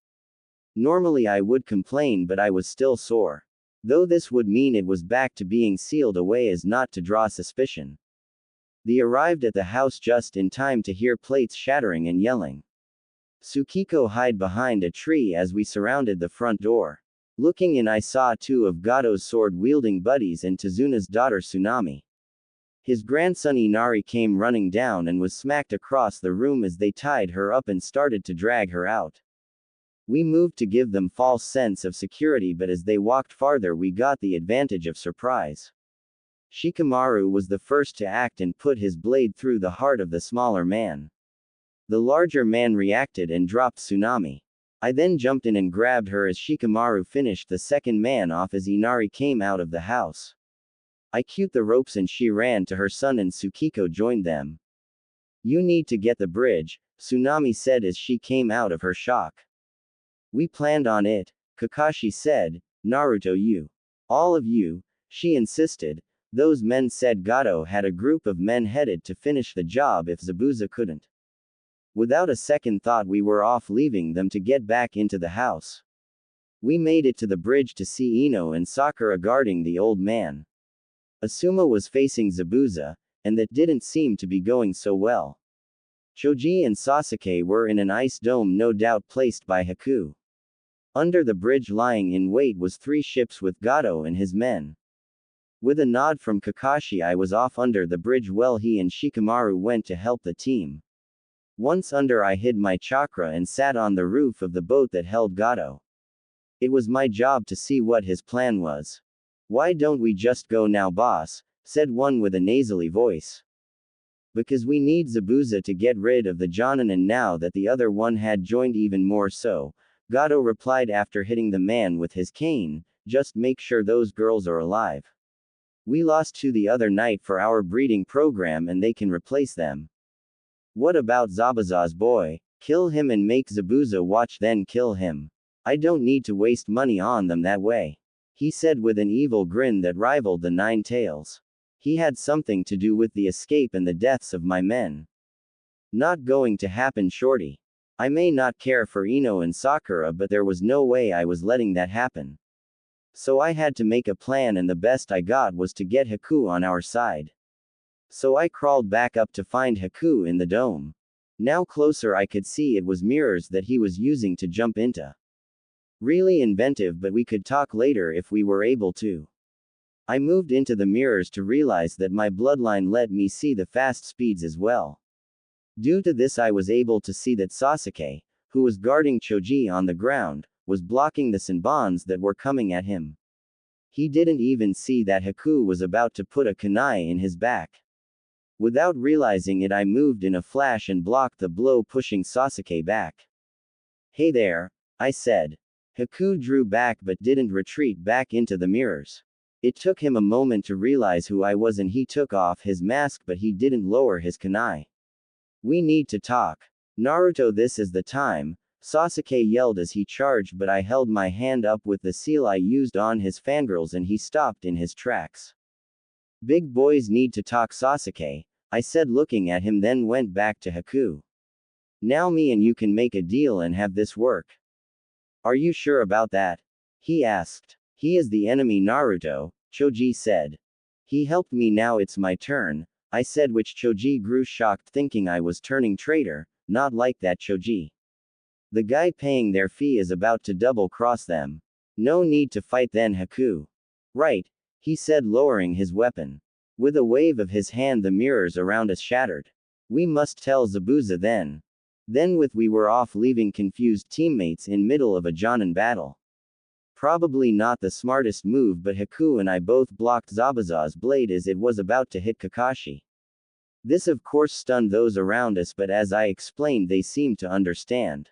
Normally I would complain but I was still sore. Though this would mean it was back to being sealed away as not to draw suspicion. They arrived at the house just in time to hear plates shattering and yelling. Tsukiko hid behind a tree as we surrounded the front door. Looking in I saw two of Gato's sword-wielding buddies and Tazuna's daughter Tsunami. His grandson Inari came running down and was smacked across the room as they tied her up and started to drag her out. We moved to give them false sense of security but as they walked farther we got the advantage of surprise. Shikamaru was the first to act and put his blade through the heart of the smaller man. The larger man reacted and dropped Tsunami. I then jumped in and grabbed her as Shikamaru finished the second man off as Inari came out of the house. I cued the ropes and she ran to her son and Tsukiko joined them. You need to get the bridge, Tsunami said as she came out of her shock. We planned on it, Kakashi said. Naruto, you. All of you, she insisted. Those men said Gato had a group of men headed to finish the job if Zabuza couldn't. Without a second thought we were off, leaving them to get back into the house. We made it to the bridge to see Ino and Sakura guarding the old man. Asuma was facing Zabuza, and that didn't seem to be going so well. Choji and Sasuke were in an ice dome, no doubt placed by Haku. Under the bridge lying in wait was 3 ships with Gato and his men. With a nod from Kakashi, I was off under the bridge while he and Shikamaru went to help the team. Once under, I hid my chakra and sat on the roof of the boat that held Gato. It was my job to see what his plan was. "Why don't we just go now, boss?" said one with a nasally voice. "Because we need Zabuza to get rid of the Jonin, and now that the other one had joined, even more so," Gato replied after hitting the man with his cane. "Just make sure those girls are alive. We lost two the other night for our breeding program and they can replace them. What about Zabuza's boy? Kill him and make Zabuza watch, then kill him. I don't need to waste money on them that way," he said with an evil grin that rivaled the Nine Tails. "He had something to do with the escape and the deaths of my men." "Not going to happen, shorty. I may not care for Ino and Sakura, but there was no way I was letting that happen. So I had to make a plan, and the best I got was to get Haku on our side. So I crawled back up to find Haku in the dome. Now closer I could see it was mirrors that he was using to jump into. Really inventive, but we could talk later if we were able to. I moved into the mirrors to realize that my bloodline let me see the fast speeds as well. Due to this, I was able to see that Sasuke, who was guarding Choji on the ground, was blocking the Senbons that were coming at him. He didn't even see that Haku was about to put a kunai in his back. Without realizing it, I moved in a flash and blocked the blow, pushing Sasuke back. "Hey there," I said. Haku drew back but didn't retreat back into the mirrors. It took him a moment to realize who I was, and he took off his mask, but he didn't lower his kunai. "We need to talk. Naruto, this is the time," Sasuke yelled as he charged, but I held my hand up with the seal I used on his fangirls and he stopped in his tracks. "Big boys need to talk, Sasuke," I said, looking at him, then went back to Haku. "Now me and you can make a deal and have this work." "Are you sure about that?" he asked. "He is the enemy, Naruto," Choji said. "He helped me, now it's my turn," I said, which Choji grew shocked, thinking I was turning traitor. "Not like that, Choji. The guy paying their fee is about to double-cross them. No need to fight then, Haku." "Right," he said, lowering his weapon. With a wave of his hand, the mirrors around us shattered. "We must tell Zabuza then." We were off, leaving confused teammates in middle of a Jonin battle. Probably not the smartest move, but Haku and I both blocked Zabuza's blade as it was about to hit Kakashi. This of course stunned those around us, but as I explained, they seemed to understand.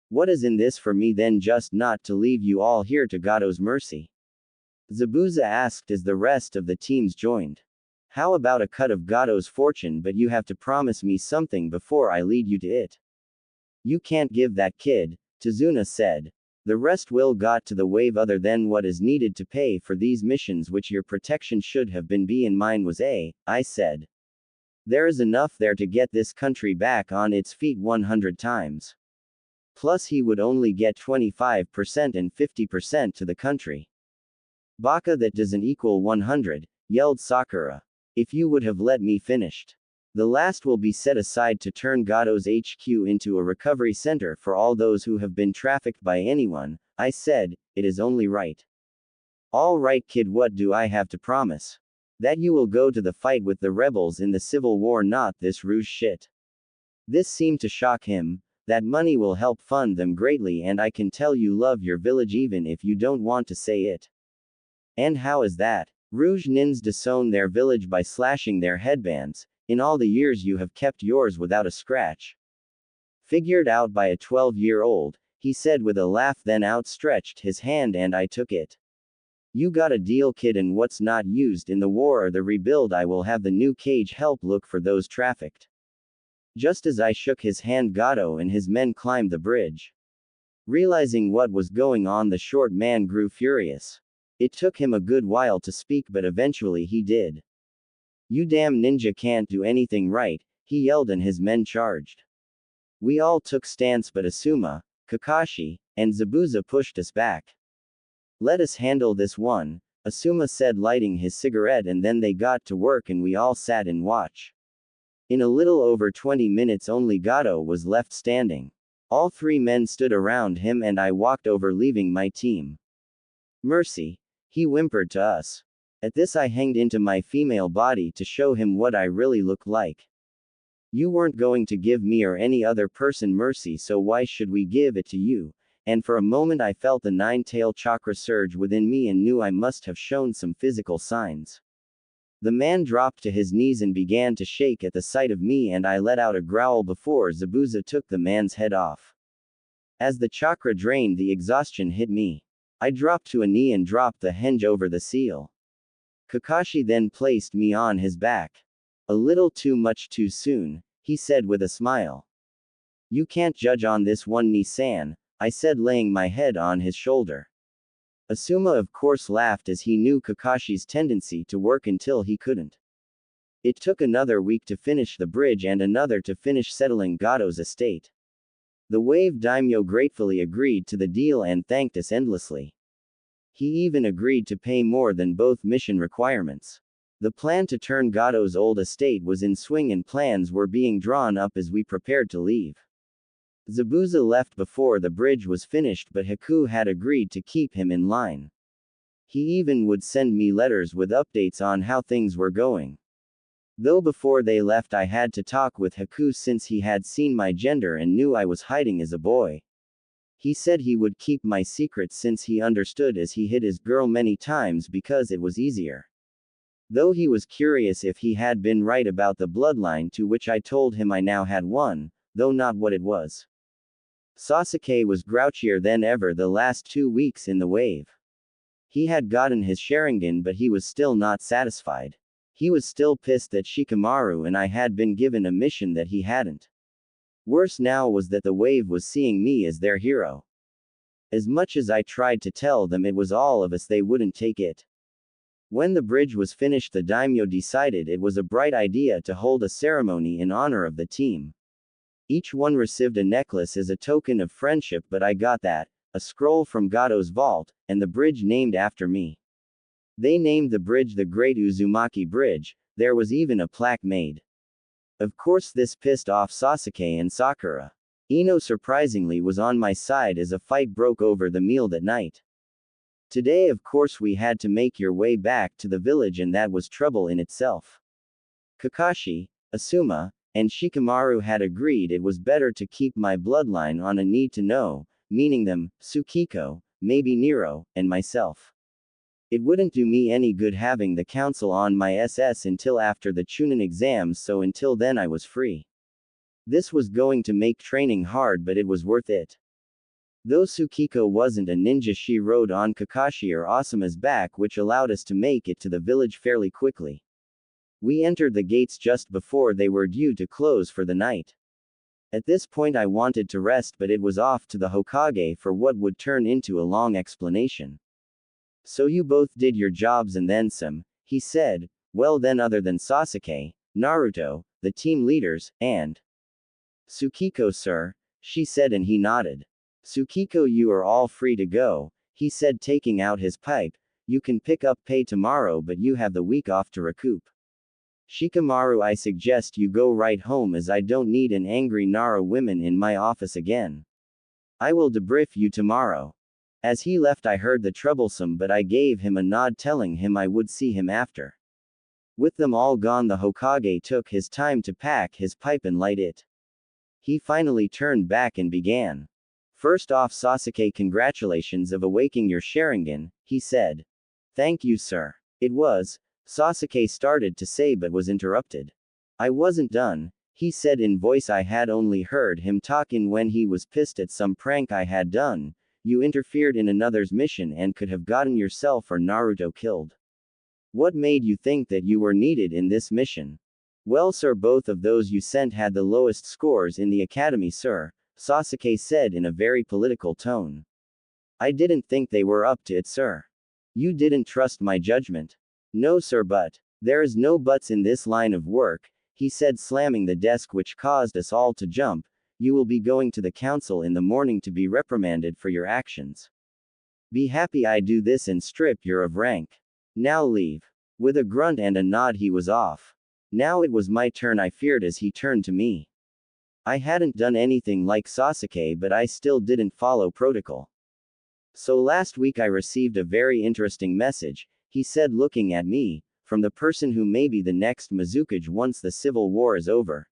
"What is in this for me then, just not to leave you all here to Gato's mercy?" Zabuza asked as the rest of the teams joined. "How about a cut of Gato's fortune, but you have to promise me something before I lead you to it." "You can't give that, kid," Tazuna said. "The rest will got to the wave other than what is needed to pay for these missions, which your protection should have been B and mine was A," I said. "There is enough there to get this country back on its feet 100 times. Plus he would only get 25% and 50% to the country." "Baka, that doesn't equal 100, yelled Sakura. "If you would have let me finished. The last will be set aside to turn Gato's HQ into a recovery center for all those who have been trafficked by anyone," I said. "It is only right." "All right, kid, what do I have to promise?" "That you will go to the fight with the rebels in the civil war, not this rouge shit." This seemed to shock him. "That money will help fund them greatly, and I can tell you love your village even if you don't want to say it." "And how is that?" "Rouge Nins disown their village by slashing their headbands. In all the years you have kept yours without a scratch." "Figured out by a 12-year-old, he said with a laugh, then outstretched his hand and I took it. "You got a deal, kid, and what's not used in the war or the rebuild, I will have the new cage help look for those trafficked." Just as I shook his hand, Gato and his men climbed the bridge. Realizing what was going on, the short man grew furious. It took him a good while to speak, but eventually he did. "You damn ninja can't do anything right," he yelled, and his men charged. We all took stance, but Asuma, Kakashi, and Zabuza pushed us back. "Let us handle this one," Asuma said, lighting his cigarette, and then they got to work and we all sat in watch. In a little over 20 minutes only Gato was left standing. All three men stood around him and I walked over, leaving my team. "Mercy," he whimpered to us. At this I hanged into my female body to show him what I really looked like. You weren't going to give me or any other person mercy, so why should we give it to you? And for a moment I felt the nine-tail chakra surge within me and knew I must have shown some physical signs. The man dropped to his knees and began to shake at the sight of me, and I let out a growl before Zabuza took the man's head off. As the chakra drained, the exhaustion hit me. I dropped to a knee and dropped the henge over the seal. Kakashi then placed me on his back. A little too much too soon, he said with a smile. You can't judge on this one, Ni-san, I said, laying my head on his shoulder. Asuma of course laughed, as he knew Kakashi's tendency to work until he couldn't. It took another week to finish the bridge and another to finish settling Gato's estate. The Wave Daimyo gratefully agreed to the deal and thanked us endlessly. He even agreed to pay more than both mission requirements. The plan to turn Gato's old estate was in swing and plans were being drawn up as we prepared to leave. Zabuza left before the bridge was finished, but Haku had agreed to keep him in line. He even would send me letters with updates on how things were going. Though before they left I had to talk with Haku since he had seen my gender and knew I was hiding as a boy. He said he would keep my secret since he understood, as he hid his girl many times because it was easier. Though he was curious if he had been right about the bloodline, to which I told him I now had one, though not what it was. Sasuke was grouchier than ever the last 2 weeks in the wave. He had gotten his Sharingan, but he was still not satisfied. He was still pissed that Shikamaru and I had been given a mission that he hadn't. Worse now was that the wave was seeing me as their hero. As much as I tried to tell them it was all of us, they wouldn't take it. When the bridge was finished, the daimyo decided it was a bright idea to hold a ceremony in honor of the team. Each one received a necklace as a token of friendship, but I got that, a scroll from Gato's vault, and the bridge named after me. They named the bridge the Great Uzumaki Bridge. There was even a plaque made. Of course this pissed off Sasuke and Sakura. Ino surprisingly was on my side as a fight broke over the meal that night. Today of course we had to make your way back to the village, and that was trouble in itself. Kakashi, Asuma, and Shikamaru had agreed it was better to keep my bloodline on a need to know, meaning them, Tsukiko, maybe Nero, and myself. It wouldn't do me any good having the council on my SS until after the Chunin exams, so until then I was free. This was going to make training hard, but it was worth it. Though Tsukiko wasn't a ninja, she rode on Kakashi or Asuma's back, which allowed us to make it to the village fairly quickly. We entered the gates just before they were due to close for the night. At this point I wanted to rest, but it was off to the Hokage for what would turn into a long explanation. So you both did your jobs and then some, he said. Well then, other than Sasuke, Naruto, the team leaders, and Tsukiko, sir, she said, and he nodded. Tsukiko, you are all free to go, he said, taking out his pipe. You can pick up pay tomorrow, but you have the week off to recoup. Shikamaru, I suggest you go right home, as I don't need an angry Nara women in my office again. I will debrief you tomorrow. As he left I heard the troublesome, but I gave him a nod telling him I would see him after. With them all gone, the Hokage took his time to pack his pipe and light it. He finally turned back and began. First off, Sasuke, congratulations of awaking your Sharingan, he said. Thank you, sir. It was, Sasuke started to say but was interrupted. I wasn't done, he said in voice I had only heard him talk in when he was pissed at some prank I had done. You interfered in another's mission and could have gotten yourself or Naruto killed. What made you think that you were needed in this mission? Well, sir, both of those you sent had the lowest scores in the academy, sir, Sasuke said in a very political tone. I didn't think they were up to it, sir. You didn't trust my judgment. No, sir, but there is no buts in this line of work, he said, slamming the desk, which caused us all to jump. You will be going to the council in the morning to be reprimanded for your actions. Be happy I do this and strip you of rank. Now leave. With a grunt and a nod he was off. Now it was my turn, I feared, as he turned to me. I hadn't done anything like Sasuke, but I still didn't follow protocol. So last week I received a very interesting message. he said looking at me, from the person who may be the next Mizukage once the civil war is over.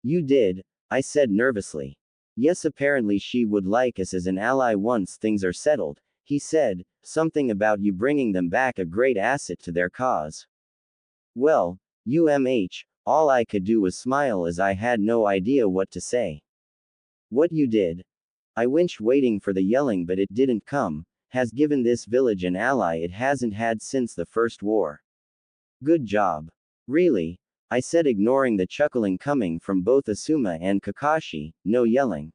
You did, I said nervously. Yes, apparently she would like us as an ally once things are settled, he said, something about you bringing them back a great asset to their cause. Well, all I could do was smile as I had no idea what to say. What you did? I winced waiting for the yelling but it didn't come, has given this village an ally it hasn't had since the first war. Good job. Really? I said ignoring the chuckling coming from both Asuma and Kakashi, no yelling.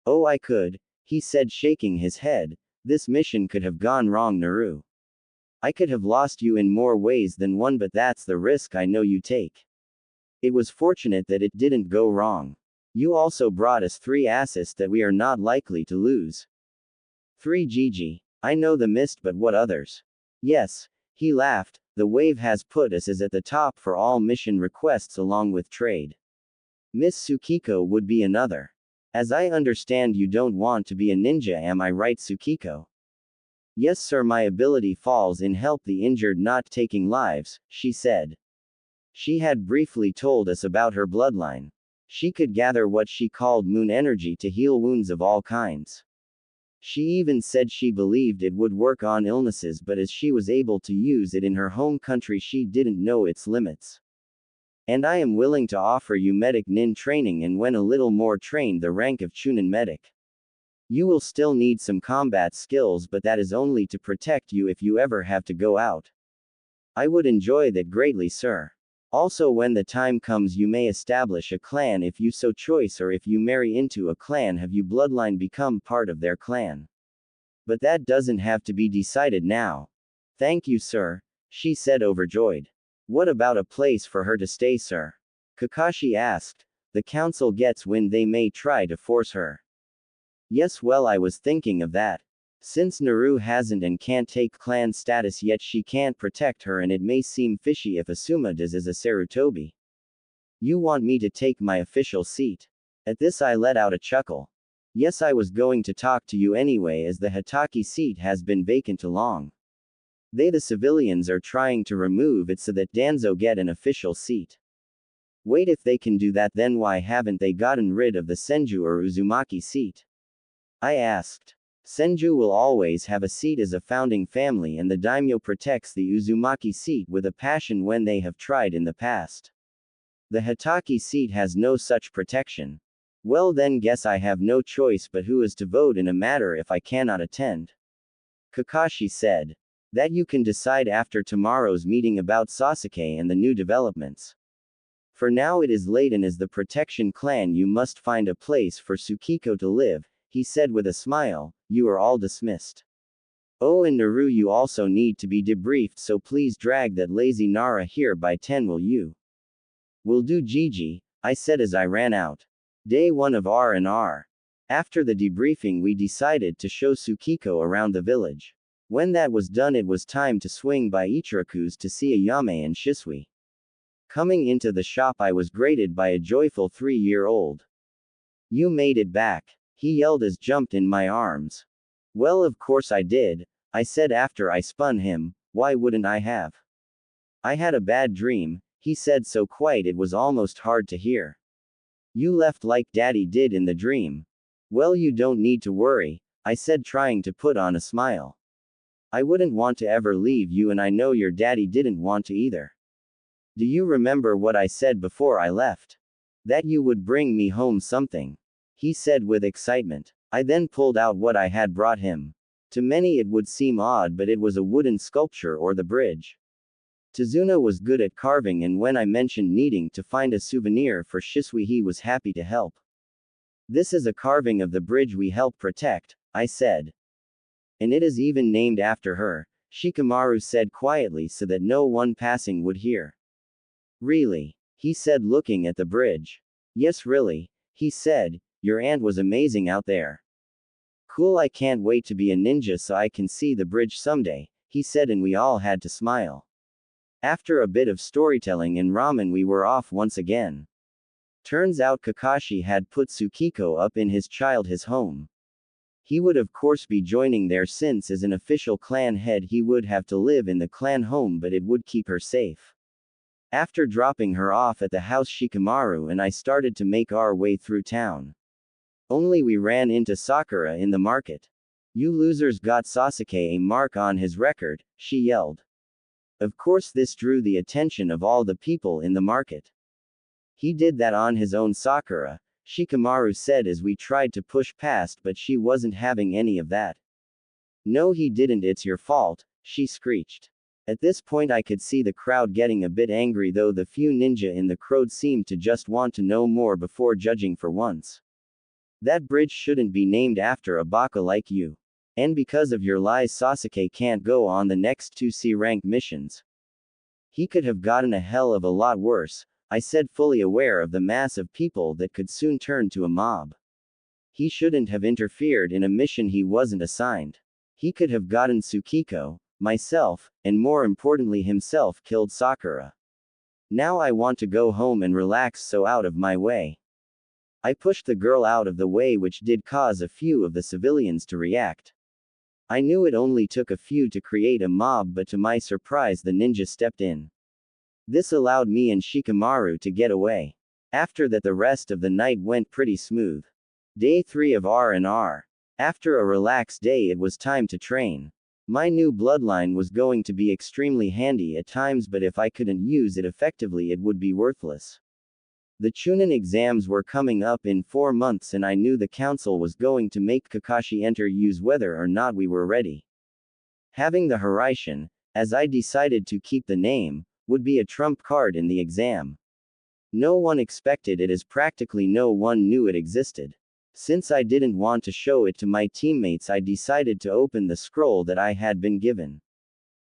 Oh I could, he said shaking his head, this mission could have gone wrong Naru. I could have lost you in more ways than one but that's the risk I know you take. It was fortunate that it didn't go wrong. You also brought us 3 assists that we are not likely to lose. 3 GG. I know the mist but what others? Yes, he laughed, the wave has put us as at the top for all mission requests along with trade. Miss Tsukiko would be another. As I understand you don't want to be a ninja am I right Tsukiko? Yes sir my ability falls in help the injured not taking lives, she said. She had briefly told us about her bloodline. She could gather what she called moon energy to heal wounds of all kinds. She even said she believed it would work on illnesses but as she was able to use it in her home country she didn't know its limits. And I am willing to offer you medic nin training and when a little more trained the rank of chunin medic. You will still need some combat skills but that is only to protect you if you ever have to go out. I would enjoy that greatly sir. Also when the time comes you may establish a clan if you so choose or if you marry into a clan have you bloodline become part of their clan. But that doesn't have to be decided now. Thank you sir, she said overjoyed. What about a place for her to stay sir? Kakashi asked. The council gets wind they may try to force her. Yes well I was thinking of that. Since Naru hasn't and can't take clan status yet she can't protect her and it may seem fishy if Asuma does as a Sarutobi. You want me to take my official seat? At this I let out a chuckle. Yes I was going to talk to you anyway as the Hitaki seat has been vacant too long. They the civilians are trying to remove it so that Danzo get an official seat. Wait if they can do that then why haven't they gotten rid of the Senju or Uzumaki seat? I asked. Senju will always have a seat as a founding family and the daimyo protects the Uzumaki seat with a passion when they have tried in the past. The Hitaki seat has no such protection. Well then guess I have no choice but who is to vote in a matter if I cannot attend. Kakashi said. That you can decide after tomorrow's meeting about Sasuke and the new developments. For now it is late and as the protection clan you must find a place for Tsukiko to live, he said with a smile, you are all dismissed. Oh and Naru you also need to be debriefed so please drag that lazy Nara here by 10 will you? Will do Gigi, I said as I ran out. Day 1 of R&R. After the debriefing we decided to show Tsukiko around the village. When that was done it was time to swing by Ichiraku's to see Ayame and Shisui. Coming into the shop I was greeted by a joyful 3-year-old. You made it back. He yelled as jumped in my arms. Well of course I did, I said after I spun him, why wouldn't I have? I had a bad dream, he said so quiet it was almost hard to hear. You left like daddy did in the dream. Well you don't need to worry, I said trying to put on a smile. I wouldn't want to ever leave you and I know your daddy didn't want to either. Do you remember what I said before I left? That you would bring me home something. He said with excitement. I then pulled out what I had brought him. To many it would seem odd but it was a wooden sculpture or the bridge. Tazuna was good at carving and when I mentioned needing to find a souvenir for Shisui he was happy to help. This is a carving of the bridge we help protect, I said. And it is even named after her, Shikamaru said quietly so that no one passing would hear. Really? He said looking at the bridge. Yes really, he said, your aunt was amazing out there. Cool I can't wait to be a ninja so I can see the bridge someday, he said and we all had to smile. After a bit of storytelling and ramen we were off once again. Turns out Kakashi had put Tsukiko up in his home. He would of course be joining there since as an official clan head he would have to live in the clan home, but it would keep her safe. After dropping her off at the house, Shikamaru and I started to make our way through town. Only we ran into Sakura in the market. "You losers got Sasuke a mark on his record," she yelled. Of course this drew the attention of all the people in the market. "He did that on his own, Sakura," Shikamaru said as we tried to push past, but she wasn't having any of that. "No he didn't, it's your fault," she screeched. At this point I could see the crowd getting a bit angry, though the few ninja in the crowd seemed to just want to know more before judging for once. "That bridge shouldn't be named after a baka like you. And because of your lies Sasuke can't go on the next 2 C-rank missions. He could have gotten a hell of a lot worse," I said, fully aware of the mass of people that could soon turn to a mob. "He shouldn't have interfered in a mission he wasn't assigned. He could have gotten Tsukiko, myself, and more importantly himself killed Sakura. Now I want to go home and relax, so out of my way." I pushed the girl out of the way, which did cause a few of the civilians to react. I knew it only took a few to create a mob, but to my surprise the ninja stepped in. This allowed me and Shikamaru to get away. After that the rest of the night went pretty smooth. Day 3 of R&R. After a relaxed day it was time to train. My new bloodline was going to be extremely handy at times, but if I couldn't use it effectively it would be worthless. The Chunin exams were coming up in 4 months and I knew the council was going to make Kakashi enter use whether or not we were ready. Having the Hiraishin, as I decided to keep the name, would be a trump card in the exam. No one expected it as practically no one knew it existed. Since I didn't want to show it to my teammates I decided to open the scroll that I had been given.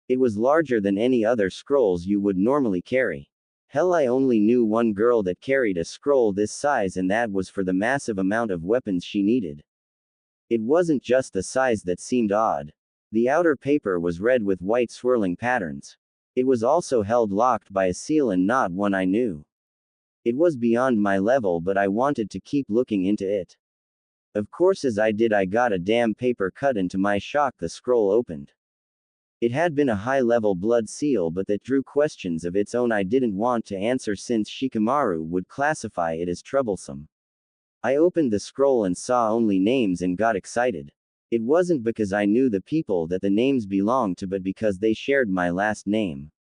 It was larger than any other scrolls you would normally carry. Hell, I only knew one girl that carried a scroll this size, and that was for the massive amount of weapons she needed. It wasn't just the size that seemed odd. The outer paper was red with white swirling patterns. It was also held locked by a seal and not one I knew. It was beyond my level, but I wanted to keep looking into it. Of course as I did I got a damn paper cut, and to my shock the scroll opened. It had been a high-level blood seal, but that drew questions of its own I didn't want to answer since Shikamaru would classify it as troublesome. I opened the scroll and saw only names and got excited. It wasn't because I knew the people that the names belonged to, but because they shared my last name.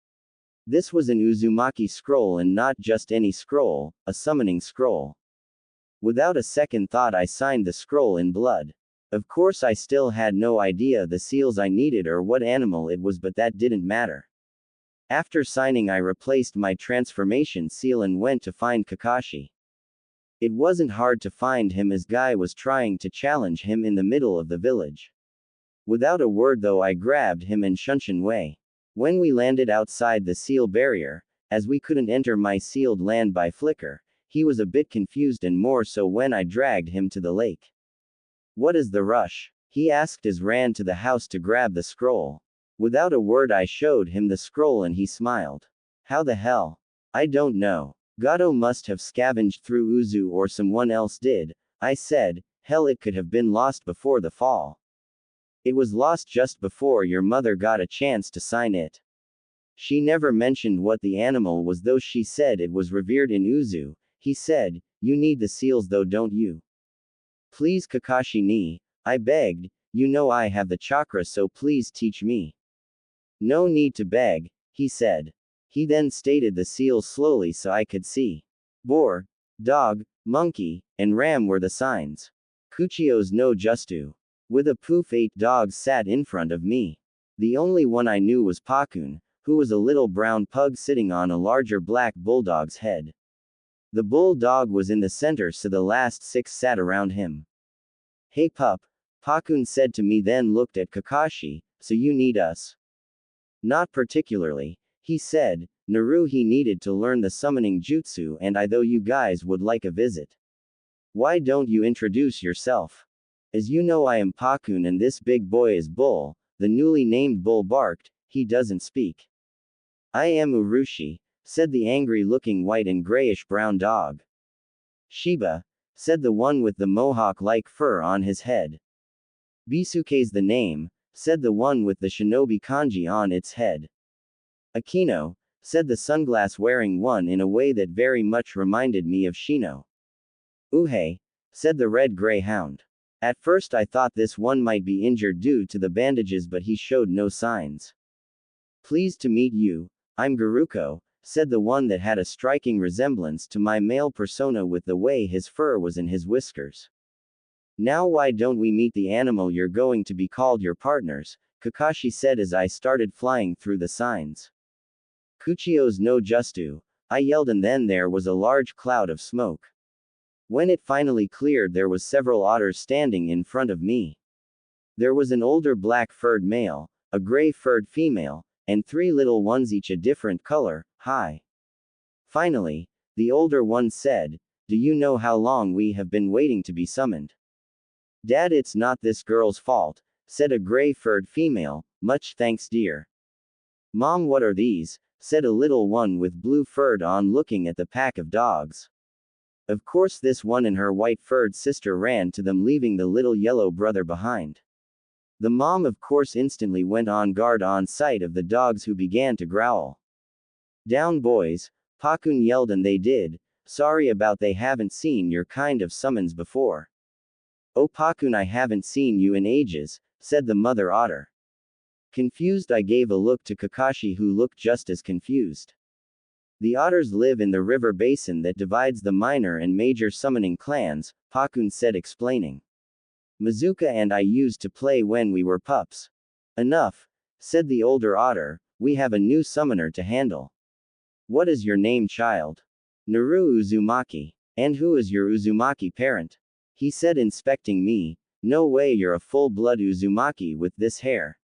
This was an Uzumaki scroll, and not just any scroll, a summoning scroll. Without a second thought I signed the scroll in blood. Of course I still had no idea the seals I needed or what animal it was, but that didn't matter. After signing I replaced my transformation seal and went to find Kakashi. It wasn't hard to find him as Guy was trying to challenge him in the middle of the village. Without a word though I grabbed him and Shunshin Wei. When we landed outside the seal barrier, as we couldn't enter my sealed land by flicker, he was a bit confused, and more so when I dragged him to the lake. "What is the rush?" he asked as ran to the house to grab the scroll. Without a word I showed him the scroll and he smiled. "How the hell?" "I don't know. Gato must have scavenged through Uzu or someone else did," I said. "Hell, it could have been lost before the fall. It was lost just before your mother got a chance to sign it. She never mentioned what the animal was, though she said it was revered in Uzu," he said. "You need the seals though, don't you?" "Please Kakashi ni," I begged. "You know I have the chakra, so please teach me." "No need to beg," he said. He then stated the seals slowly so I could see. Boar, dog, monkey, and ram were the signs. Kuchio's no Justu. With a poof 8 dogs sat in front of me. The only one I knew was Pakun, who was a little brown pug sitting on a larger black bulldog's head. The bulldog was in the center, so the last 6 sat around him. "Hey pup," Pakun said to me, then looked at Kakashi. "So you need us?" "Not particularly," he said. "Naru he needed to learn the summoning jutsu, and I though you guys would like a visit. Why don't you introduce yourself?" "As you know I am Pakun and this big boy is Bull," the newly named Bull barked. "He doesn't speak." "I am Urushi," said the angry-looking white and grayish-brown dog. "Shiba," said the one with the mohawk-like fur on his head. Bisuke's the name, said the one with the shinobi kanji on its head. Akino, said the sunglass-wearing one in a way that very much reminded me of Shino. Uhei, said the red greyhound. At first I thought this one might be injured due to the bandages, but he showed no signs. Pleased to meet you, I'm Garuko, said the one that had a striking resemblance to my male persona with the way his fur was in his whiskers. Now why don't we meet the animal you're going to be called your partners, Kakashi said as I started flying through the signs. Kuchio's no justu, I yelled, and then there was a large cloud of smoke. When it finally cleared, there was several otters standing in front of me. There was an older black-furred male, a gray-furred female, and 3 little ones, each a different color. Hi. Finally, the older one said, do you know how long we have been waiting to be summoned? Dad, it's not this girl's fault, said a gray-furred female, much thanks dear. Mom, what are these? Said a little one with blue fur on, looking at the pack of dogs. Of course this one and her white-furred sister ran to them, leaving the little yellow brother behind. The mom of course instantly went on guard on sight of the dogs, who began to growl. Down boys, Pakun yelled, and they did. Sorry about they haven't seen your kind of summons before. Oh Pakun, I haven't seen you in ages, said the mother otter. Confused, I gave a look to Kakashi, who looked just as confused. The otters live in the river basin that divides the minor and major summoning clans, Pakun said, explaining. Mizuka and I used to play when we were pups. Enough, said the older otter, we have a new summoner to handle. What is your name, child? Naru Uzumaki. And who is your Uzumaki parent? He said, inspecting me. No way, you're a full-blood Uzumaki with this hair.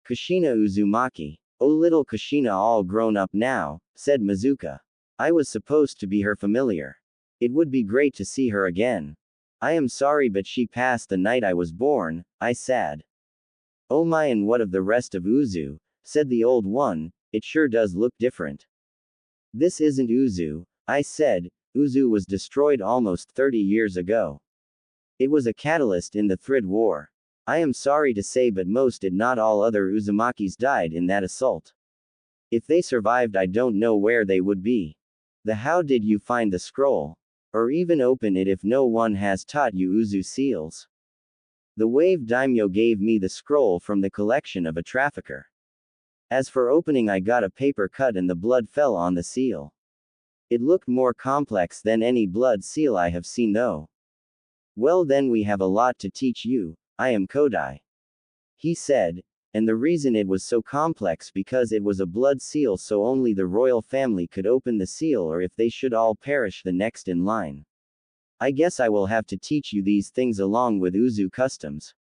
Kushina Uzumaki. Oh, little Kushina, all grown up now, said Mizuka. I was supposed to be her familiar. It would be great to see her again. I am sorry, but she passed the night I was born, I said. Oh my, and what of the rest of Uzu? Said the old one, it sure does look different. This isn't Uzu, I said. Uzu was destroyed almost 30 years ago. It was a catalyst in the Thrid War. I am sorry to say, but most, if not all, other Uzumakis died in that assault. If they survived, I don't know where they would be. How did you find the scroll? Or even open it if no one has taught you Uzu seals? The Wave Daimyo gave me the scroll from the collection of a trafficker. As for opening, I got a paper cut and the blood fell on the seal. It looked more complex than any blood seal I have seen though. Well then, we have a lot to teach you. I am Kodai. He said, and the reason it was so complex because it was a blood seal, so only the royal family could open the seal, or if they should all perish, the next in line. I guess I will have to teach you these things along with Uzu customs.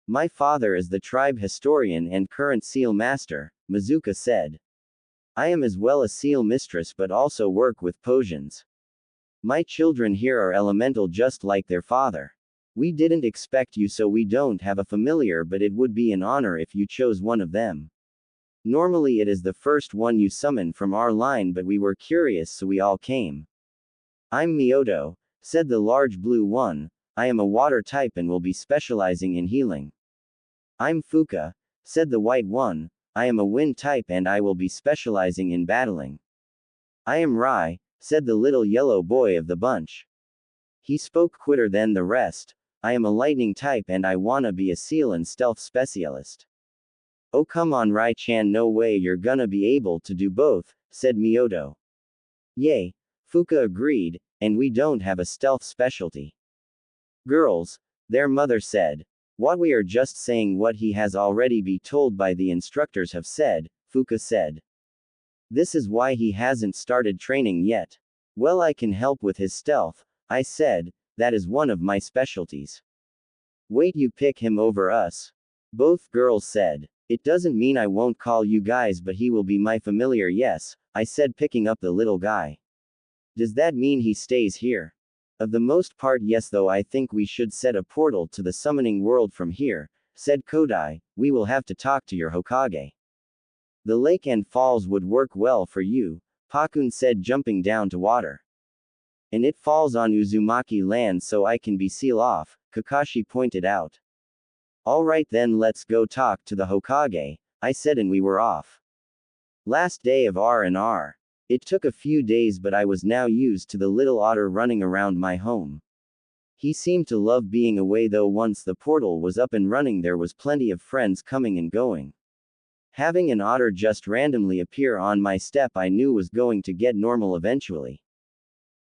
My father is the tribe historian and current seal master, Mizuka said. I am as well a seal mistress, but also work with potions. My children here are elemental just like their father. We didn't expect you, so we don't have a familiar, but it would be an honor if you chose one of them. Normally it is the first one you summon from our line, but we were curious, so we all came. I'm Miyoto, said the large blue one. I am a water type and will be specializing in healing. I'm Fuka, said the white one. I am a wind type and I will be specializing in battling. I am Rai, said the little yellow boy of the bunch. He spoke quicker than the rest. I am a lightning type and I wanna be a seal and stealth specialist. Oh come on Rai-chan, no way you're gonna be able to do both, said Miyoto. Yay, Fuka agreed, and we don't have a stealth specialty. Girls, their mother said. What, we are just saying what he has already been told by the instructors have said, Fuka said. This is why he hasn't started training yet. Well, I can help with his stealth, I said. That is one of my specialties. Wait, you pick him over us? Both girls said. It doesn't mean I won't call you guys, but he will be my familiar, yes, I said, picking up the little guy. Does that mean he stays here? Of the most part yes, though I think we should set a portal to the summoning world from here, said Kodai. We will have to talk to your Hokage. The lake and falls would work well for you, Pakun said, jumping down to water. And it falls on Uzumaki land, so I can be seal off, Kakashi pointed out. Alright then, let's go talk to the Hokage, I said, and we were off. Last day of R&R. It took a few days, but I was now used to the little otter running around my home. He seemed to love being away, though once the portal was up and running there was plenty of friends coming and going. Having an otter just randomly appear on my step I knew was going to get normal eventually.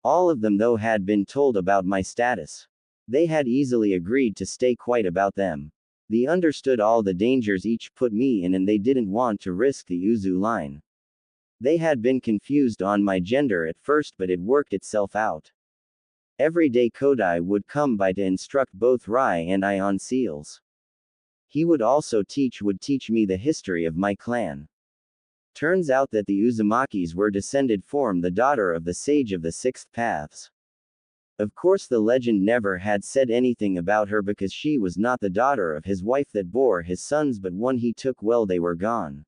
All of them though had been told about my status. They had easily agreed to stay quiet about them. They understood all the dangers each put me in and they didn't want to risk the Uzu line. They had been confused on my gender at first, but it worked itself out. Every day Kodai would come by to instruct both Rai and I on seals. He would also teach me the history of my clan. Turns out that the Uzumakis were descended from the daughter of the sage of the sixth paths. Of course the legend never had said anything about her because she was not the daughter of his wife that bore his sons, but one he took while they were gone.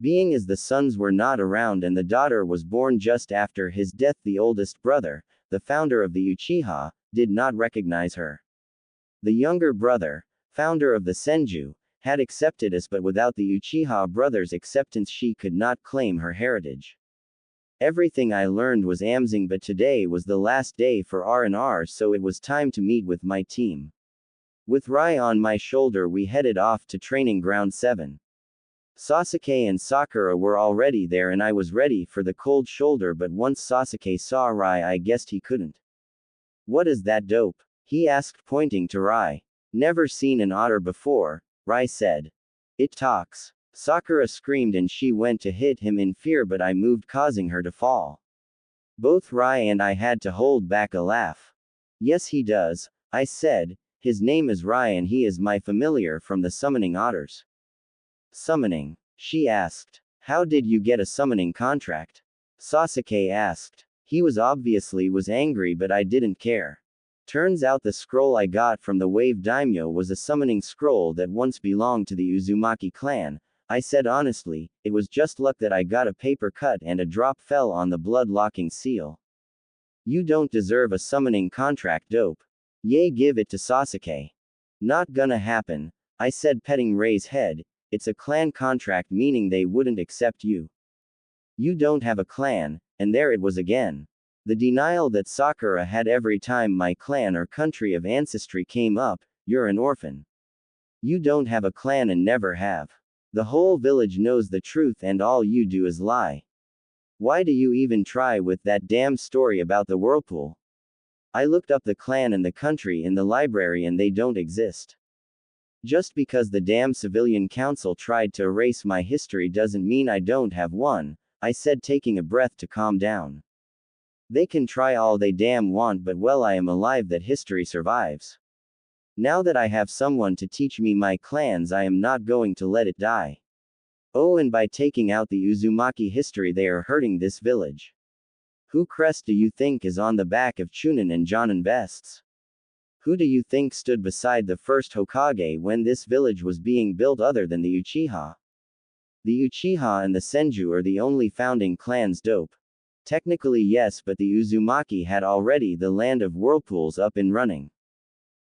Being as the sons were not around and the daughter was born just after his death, the oldest brother, the founder of the Uchiha, did not recognize her. The younger brother, founder of the Senju, had accepted us, but without the Uchiha brothers' acceptance she could not claim her heritage. Everything I learned was amazing, but today was the last day for R&R, so it was time to meet with my team. With Rai on my shoulder we headed off to Training Ground 7. Sasuke and Sakura were already there and I was ready for the cold shoulder, but once Sasuke saw Rai I guessed he couldn't. "What is that dope?" he asked, pointing to Rai. "Never seen an otter before," Rai said. "It talks." Sakura screamed and she went to hit him in fear, but I moved, causing her to fall. Both Rai and I had to hold back a laugh. "Yes he does," I said. "His name is Rai and he is my familiar from the summoning otters." "Summoning?" she asked. "How did you get a summoning contract?" Sasuke asked. He was angry, but I didn't care. Turns out the scroll I got from the Wave Daimyo was a summoning scroll that once belonged to the Uzumaki clan, I said honestly. It was just luck that I got a paper cut and a drop fell on the blood-locking seal. "You don't deserve a summoning contract, dope. Yay, give it to Sasuke." "Not gonna happen," I said, petting Rei's head. "It's a clan contract, meaning they wouldn't accept you. You don't have a clan," and there it was again. The denial that Sakura had every time my clan or country of ancestry came up. "You're an orphan. You don't have a clan and never have. The whole village knows the truth and all you do is lie. Why do you even try with that damn story about the whirlpool?" I looked up the clan and the country in the library and they don't exist. Just because the damn civilian council tried to erase my history doesn't mean I don't have one, I said, taking a breath to calm down. They can try all they damn want, but well, I am alive, that history survives. Now that I have someone to teach me my clans, I am not going to let it die. Oh, and by taking out the Uzumaki history they are hurting this village. Who crest do you think is on the back of Chunin and Jonin vests? Who do you think stood beside the first Hokage when this village was being built other than the Uchiha? The Uchiha and the Senju are the only founding clans, dope. Technically yes, but the Uzumaki had already the land of whirlpools up and running.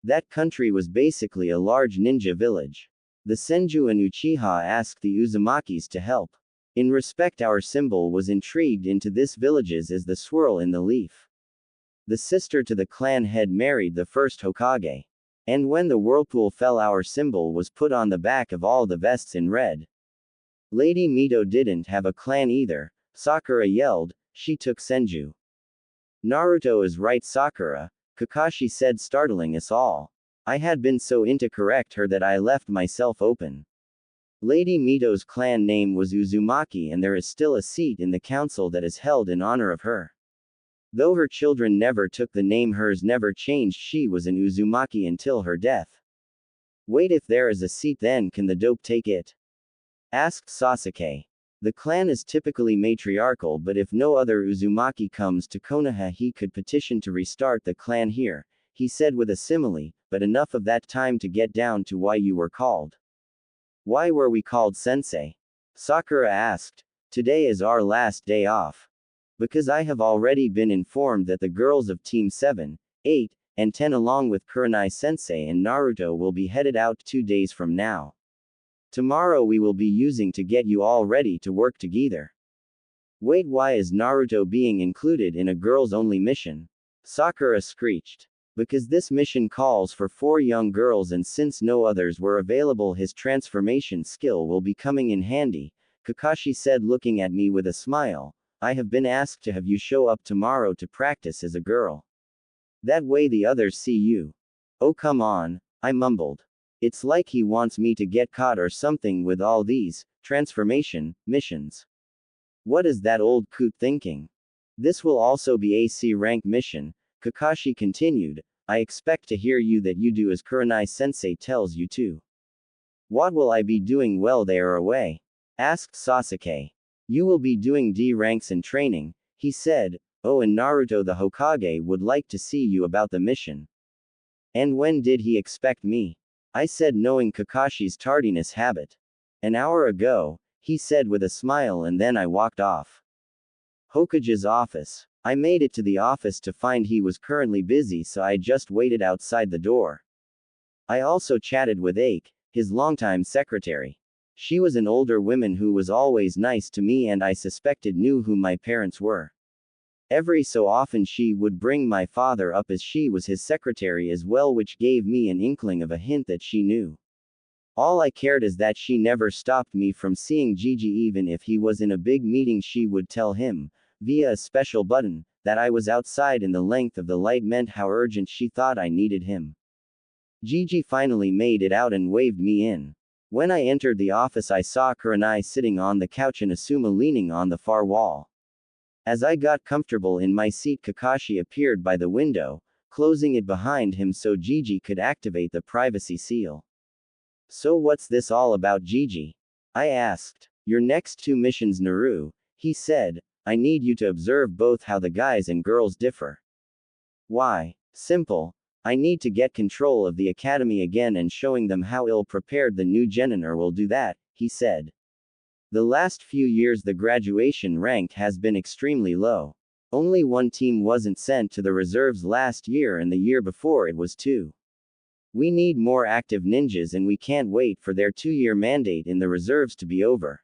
That country was basically a large ninja village. The Senju and Uchiha asked the Uzumakis to help. In respect, our symbol was intrigued into this village's as the swirl in the leaf. The sister to the clan head married the first Hokage. And when the whirlpool fell, our symbol was put on the back of all the vests in red. Lady Mito didn't have a clan either, Sakura yelled. She took Senju. Naruto is right, Sakura, Kakashi said, startling us all. I had been so into correct her that I left myself open. Lady Mito's clan name was Uzumaki and there is still a seat in the council that is held in honor of her. Though her children never took the name, hers never changed. She was an Uzumaki until her death. Wait, if there is a seat, then can the dope take it? Asked Sasuke. The clan is typically matriarchal, but if no other Uzumaki comes to Konoha, he could petition to restart the clan here, he said with a simile, but enough of that time to get down to why you were called. Why were we called sensei? Sakura asked. Today is our last day off. Because I have already been informed that the girls of Team 7, 8, and 10 along with Kurenai-sensei and Naruto will be headed out 2 days from now. Tomorrow we will be using to get you all ready to work together. Wait, why is Naruto being included in a girls-only mission? Sakura screeched. Because this mission calls for 4 young girls and since no others were available his transformation skill will be coming in handy, Kakashi said looking at me with a smile. I have been asked to have you show up tomorrow to practice as a girl. That way the others see you. Oh come on, I mumbled. It's like he wants me to get caught or something with all these transformation missions. What is that old coot thinking? This will also be a C rank mission, Kakashi continued. I expect to hear you that you do as Kurenai-sensei tells you to. What will I be doing while they are away? Asked Sasuke. You will be doing D ranks and training, he said. Oh, and Naruto the Hokage would like to see you about the mission. And when did he expect me? I said, knowing Kakashi's tardiness habit. An hour ago, he said with a smile, and then I walked off. Hokage's office. I made it to the office to find he was currently busy, so I just waited outside the door. I also chatted with Ake, his longtime secretary. She was an older woman who was always nice to me and I suspected knew who my parents were. Every so often she would bring my father up as she was his secretary as well, which gave me an inkling of a hint that she knew. All I cared is that she never stopped me from seeing Gigi. Even if he was in a big meeting, she would tell him, via a special button, that I was outside, and the length of the light meant how urgent she thought I needed him. Gigi finally made it out and waved me in. When I entered the office I saw Kurenai sitting on the couch and Asuma leaning on the far wall. As I got comfortable in my seat, Kakashi appeared by the window, closing it behind him so Gigi could activate the privacy seal. So what's this all about, Gigi? I asked. Your next 2 missions, Naru, he said. I need you to observe both how the guys and girls differ. Why? Simple. I need to get control of the academy again and showing them how ill-prepared the new genin will do that, he said. The last few years the graduation rank has been extremely low. Only 1 team wasn't sent to the reserves last year and the year before it was 2. We need more active ninjas and we can't wait for their 2-year mandate in the reserves to be over.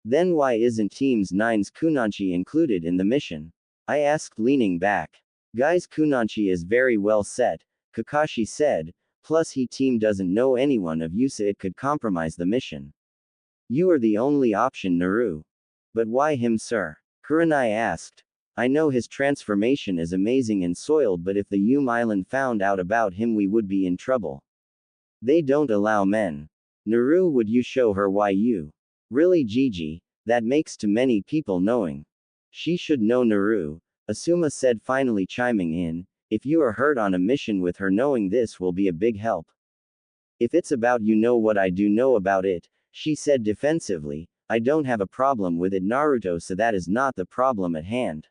Then why isn't Teams 9's Kunanchi included in the mission? I asked leaning back. Guys, Kunanchi is very well set, Kakashi said, plus he team doesn't know anyone of Yusa, it could compromise the mission. You are the only option, Naru. But why him, sir? Kurenai asked. I know his transformation is amazing and soiled, but if the Yum Island found out about him we would be in trouble. They don't allow men. Naru, would you show her why you? Really, Gigi? That makes too many people knowing. She should know, Naru, Asuma said, finally chiming in. If you are hurt on a mission with her, knowing this will be a big help. If it's about you, know what I do know about it, she said defensively. I don't have a problem with it, Naruto, so that is not the problem at hand.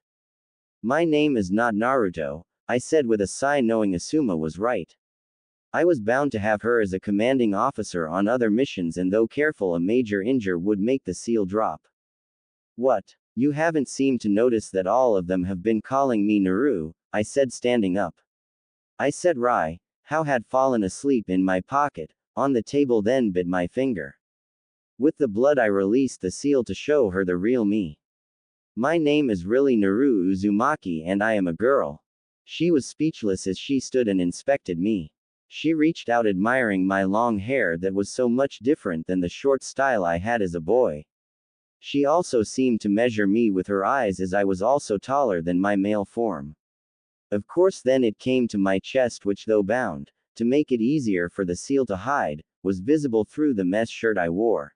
My name is not Naruto, I said with a sigh, knowing Asuma was right. I was bound to have her as a commanding officer on other missions, and though careful, a major injure would make the seal drop. What? You haven't seemed to notice that all of them have been calling me Naru, I said, standing up. I said Rai, how had fallen asleep in my pocket, on the table, then bit my finger. With the blood I released the seal to show her the real me. My name is really Naru Uzumaki and I am a girl. She was speechless as she stood and inspected me. She reached out, admiring my long hair that was so much different than the short style I had as a boy. She also seemed to measure me with her eyes, as I was also taller than my male form. Of course, then it came to my chest, which, though bound, to make it easier for the seal to hide, was visible through the mesh shirt I wore.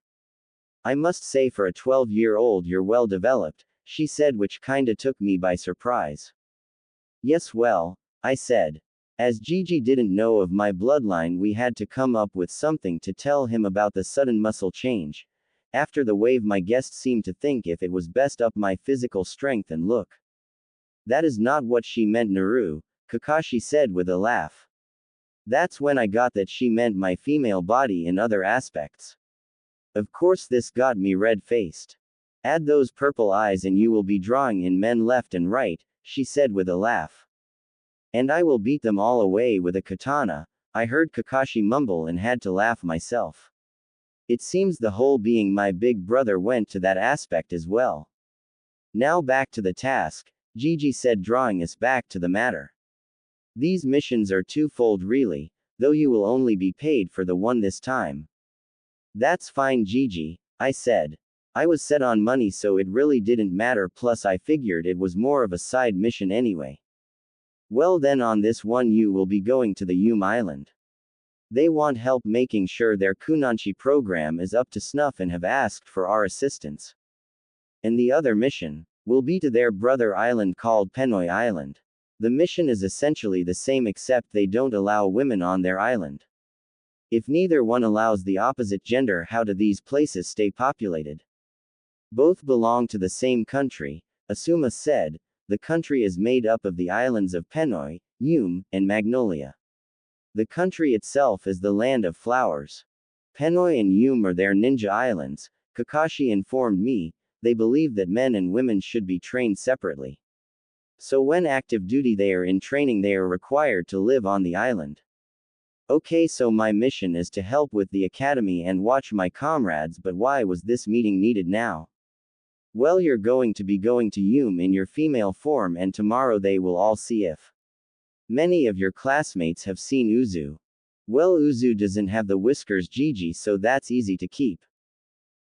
I must say, for a 12-year-old you're well developed, she said, which kinda took me by surprise. Yes, well, I said. As Gigi didn't know of my bloodline, we had to come up with something to tell him about the sudden muscle change. After the wave, my guest seemed to think if it was best up my physical strength and look. That is not what she meant, Naru, Kakashi said with a laugh. That's when I got that she meant my female body in other aspects. Of course, this got me red-faced. Add those purple eyes and you will be drawing in men left and right, she said with a laugh. And I will beat them all away with a katana, I heard Kakashi mumble and had to laugh myself. It seems the whole being my big brother went to that aspect as well. Now back to the task, Gigi said, drawing us back to the matter. These missions are twofold really, though you will only be paid for the one this time. That's fine, Gigi, I said. I was set on money, so it really didn't matter, plus I figured it was more of a side mission anyway. Well then, on this one you will be going to the Yume Island. They want help making sure their Kunanchi program is up to snuff and have asked for our assistance. And the other mission will be to their brother island called Pennoi Island. The mission is essentially the same except they don't allow women on their island. If neither one allows the opposite gender, how do these places stay populated? Both belong to the same country, Asuma said. The country is made up of the islands of Pennoi, Yume, and Magnolia. The country itself is the land of flowers. Pennoi and Yume are their ninja islands, Kakashi informed me. They believe that men and women should be trained separately. So when active duty they are in training, they are required to live on the island. Okay, so my mission is to help with the academy and watch my comrades, but why was this meeting needed now? Well, you're going to be going to Yume in your female form, and tomorrow they will all see if many of your classmates have seen Uzu. Well, Uzu doesn't have the whiskers, Gigi, so that's easy to keep.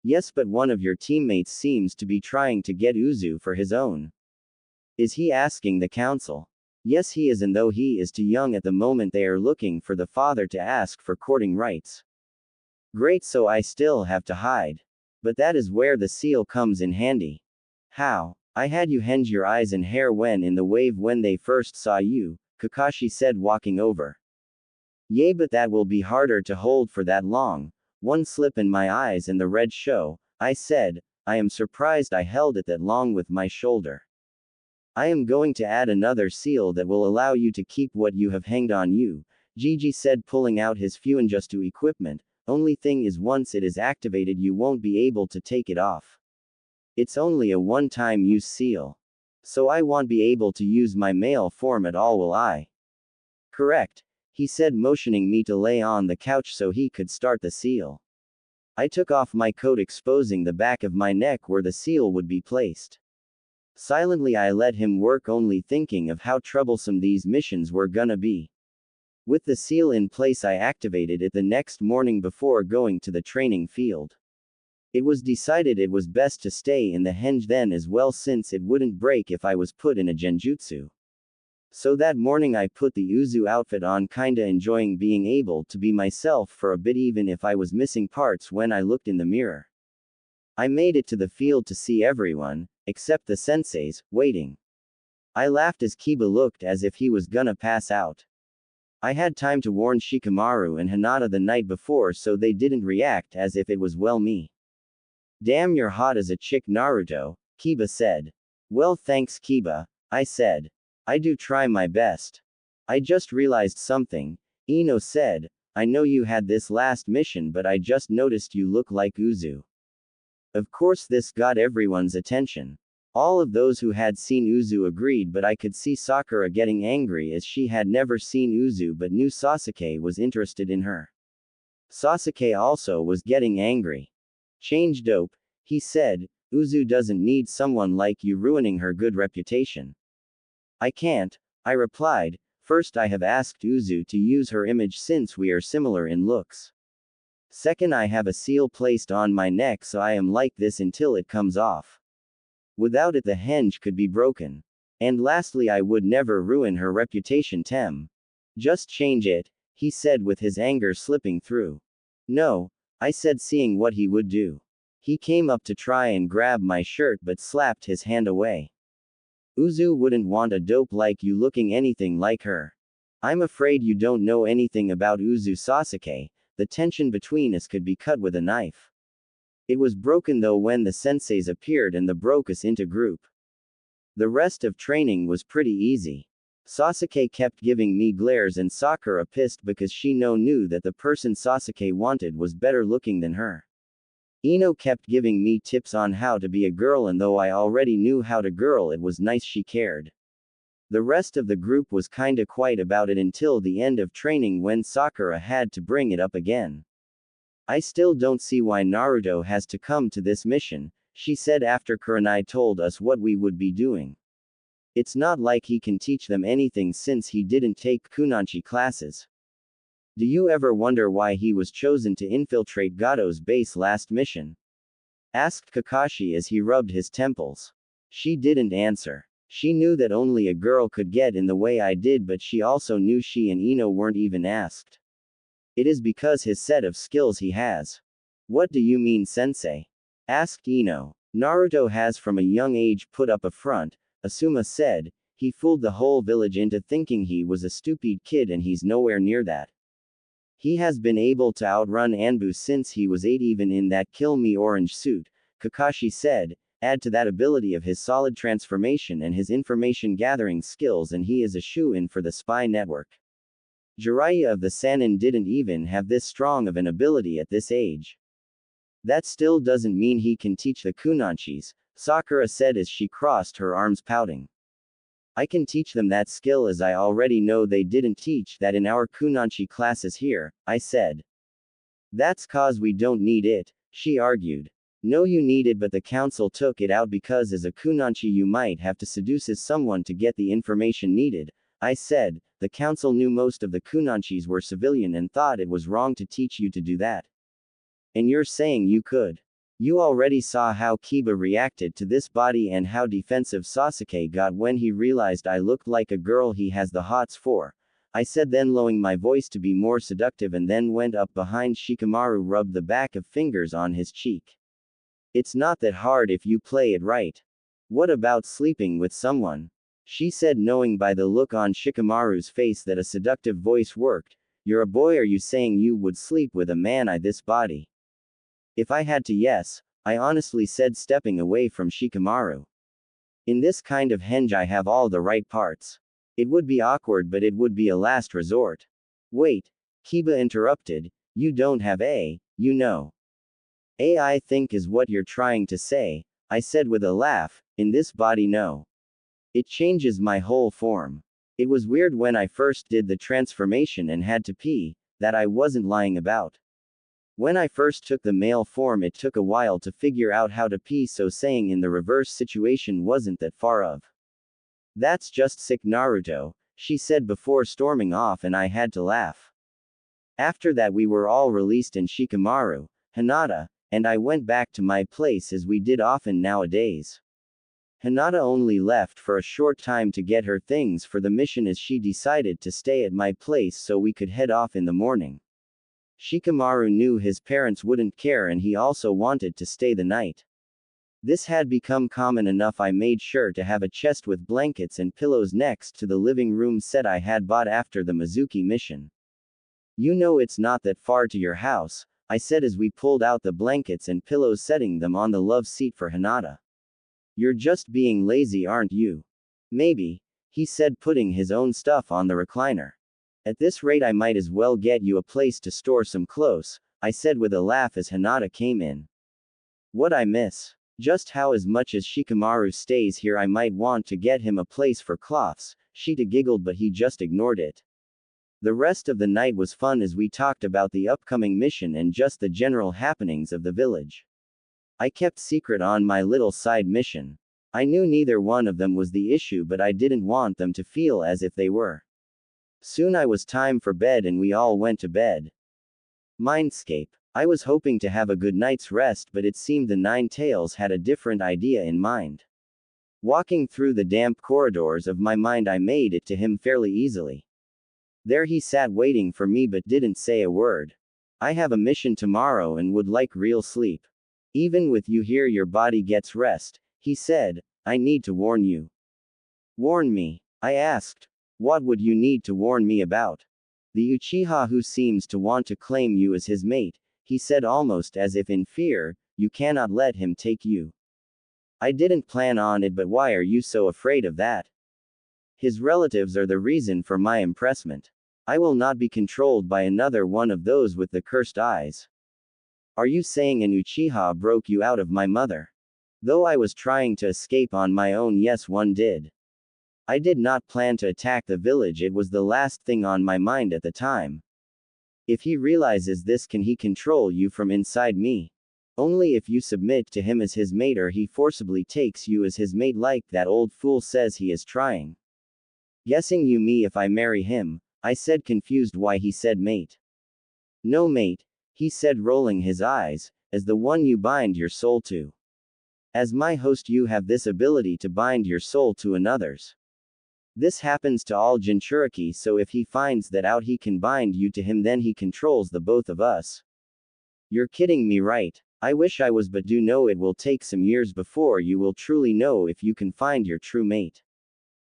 Yes, but one of your teammates seems to be trying to get Uzu for his own. Is he asking the council? Yes, he is, and though he is too young at the moment, they are looking for the father to ask for courting rights. Great, so I still have to hide. But that is where the seal comes in handy. How? I had you henge your eyes and hair when in the wave when they first saw you, Kakashi said, walking over. Yay, but that will be harder to hold for that long. One slip in my eyes and the red show, I said. I am surprised I held it that long with my shoulder. I am going to add another seal that will allow you to keep what you have hanged on you, Gigi said, pulling out his Fuinjustu equipment. Only thing is, once it is activated you won't be able to take it off. It's only a one-time use seal. So I won't be able to use my male form at all, will I? Correct, he said, motioning me to lay on the couch so he could start the seal. I took off my coat, exposing the back of my neck where the seal would be placed. Silently I let him work, only thinking of how troublesome these missions were gonna be. With the seal in place, I activated it the next morning before going to the training field. It was decided it was best to stay in the henge then as well, since it wouldn't break if I was put in a genjutsu. So that morning I put the Uzu outfit on, kinda enjoying being able to be myself for a bit, even if I was missing parts when I looked in the mirror. I made it to the field to see everyone, except the senseis, waiting. I laughed as Kiba looked as if he was gonna pass out. I had time to warn Shikamaru and Hinata the night before, so they didn't react as if it was well me. Damn, you're hot as a chick, Naruto, Kiba said. Well, thanks, Kiba, I said. I do try my best. I just realized something, Ino said. I know you had this last mission, but I just noticed you look like Uzu. Of course, this got everyone's attention. All of those who had seen Uzu agreed, but I could see Sakura getting angry as she had never seen Uzu but knew Sasuke was interested in her. Sasuke also was getting angry. Change dope, he said. Uzu doesn't need someone like you ruining her good reputation. I can't, I replied. First, I have asked Uzu to use her image since we are similar in looks. Second, I have a seal placed on my neck, so I am like this until it comes off. Without it the henge could be broken. And lastly, I would never ruin her reputation, Tem. Just change it, he said with his anger slipping through. No, I said, seeing what he would do. He came up to try and grab my shirt but slapped his hand away. Uzu wouldn't want a dope like you looking anything like her. I'm afraid you don't know anything about Uzu, Sasuke. The tension between us could be cut with a knife. It was broken though when the senseis appeared and broke us into group. The rest of training was pretty easy. Sasuke kept giving me glares and Sakura pissed because she knew that the person Sasuke wanted was better looking than her. Ino kept giving me tips on how to be a girl, and though I already knew how to girl, it was nice she cared. The rest of the group was kinda quiet about it until the end of training when Sakura had to bring it up again. I still don't see why Naruto has to come to this mission, she said after Kurenai told us what we would be doing. It's not like he can teach them anything since he didn't take Kunanchi classes. Do you ever wonder why he was chosen to infiltrate Gato's base last mission? Asked Kakashi as he rubbed his temples. She didn't answer. She knew that only a girl could get in the way I did, but she also knew she and Ino weren't even asked. It is because his set of skills he has. What do you mean, sensei? Asked Ino. Naruto has from a young age put up a front, Asuma said. He fooled the whole village into thinking he was a stupid kid and he's nowhere near that. He has been able to outrun Anbu since he was 8 even in that kill me orange suit, Kakashi said. Add to that ability of his solid transformation and his information gathering skills and he is a shoo-in for the spy network. Jiraiya of the Sannin didn't even have this strong of an ability at this age. That still doesn't mean he can teach the Kunanchis, Sakura said as she crossed her arms pouting. I can teach them that skill as I already know they didn't teach that in our Kunanchi classes here, I said. That's cause we don't need it, she argued. No, you need it, but the council took it out because as a Kunanchi you might have to seduce someone to get the information needed, I said. The council knew most of the Kunanchis were civilian and thought it was wrong to teach you to do that. And you're saying you could. You already saw how Kiba reacted to this body and how defensive Sasuke got when he realized I looked like a girl he has the hots for, I said, then lowering my voice to be more seductive, and then went up behind Shikamaru, rubbed the back of fingers on his cheek. It's not that hard if you play it right. What about sleeping with someone? She said, knowing by the look on Shikamaru's face that a seductive voice worked. You're a boy, are you saying you would sleep with a man this body? If I had to, yes, I honestly said, stepping away from Shikamaru. In this kind of henge I have all the right parts. It would be awkward, but it would be a last resort. Wait, Kiba interrupted, you don't have you know. I think is what you're trying to say, I said with a laugh, in this body no. It changes my whole form. It was weird when I first did the transformation and had to pee, that I wasn't lying about. When I first took the male form it took a while to figure out how to pee, so saying in the reverse situation wasn't that far of. That's just sick, Naruto, she said before storming off, and I had to laugh. After that we were all released and Shikamaru, Hinata, and I went back to my place as we did often nowadays. Hinata only left for a short time to get her things for the mission as she decided to stay at my place so we could head off in the morning. Shikamaru knew his parents wouldn't care and he also wanted to stay the night. This had become common enough I made sure to have a chest with blankets and pillows next to the living room set I had bought after the Mizuki mission. You know it's not that far to your house, I said as we pulled out the blankets and pillows, setting them on the love seat for Hinata. You're just being lazy, aren't you? Maybe, he said, putting his own stuff on the recliner. At this rate I might as well get you a place to store some clothes, I said with a laugh as Hinata came in. What I miss? Just how as much as Shikamaru stays here I might want to get him a place for cloths, Shita giggled, but he just ignored it. The rest of the night was fun as we talked about the upcoming mission and just the general happenings of the village. I kept secret on my little side mission. I knew neither one of them was the issue, but I didn't want them to feel as if they were. Soon I was time for bed and we all went to bed. Mindscape. I was hoping to have a good night's rest, but it seemed the Nine Tails had a different idea in mind. Walking through the damp corridors of my mind I made it to him fairly easily. There he sat waiting for me but didn't say a word. I have a mission tomorrow and would like real sleep. Even with you here your body gets rest, he said. I need to warn you. Warn me? I asked. What would you need to warn me about? The Uchiha who seems to want to claim you as his mate, he said almost as if in fear. You cannot let him take you. I didn't plan on it, but why are you so afraid of that? His relatives are the reason for my impressment. I will not be controlled by another one of those with the cursed eyes. Are you saying an Uchiha broke you out of my mother? Though I was trying to escape on my own, yes, one did. I did not plan to attack the village, it was the last thing on my mind at the time. If he realizes this, can he control you from inside me? Only if you submit to him as his mate, or he forcibly takes you as his mate like that old fool says he is trying. Guessing you me if I marry him, I said, confused why he said mate. No mate, he said, rolling his eyes, as the one you bind your soul to. As my host you have this ability to bind your soul to another's. This happens to all Jinchuriki, so if he finds that out he can bind you to him, then he controls the both of us. You're kidding me, right? I wish I was, but do know it will take some years before you will truly know if you can find your true mate.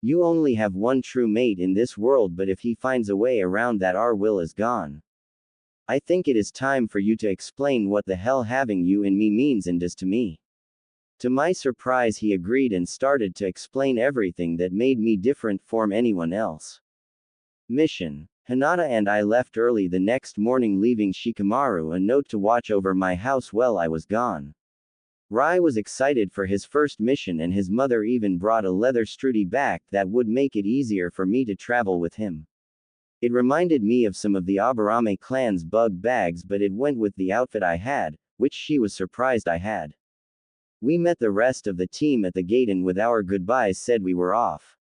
You only have one true mate in this world, but if he finds a way around that, our will is gone. I think it is time for you to explain what the hell having you in me means and does to me. To my surprise, he agreed and started to explain everything that made me different from anyone else. Mission. Hinata and I left early the next morning, leaving Shikamaru a note to watch over my house while I was gone. Rai was excited for his first mission, and his mother even brought a leather strudel bag that would make it easier for me to travel with him. It reminded me of some of the Aburame clan's bug bags, but it went with the outfit I had, which she was surprised I had. We met the rest of the team at the gate and with our goodbyes said we were off.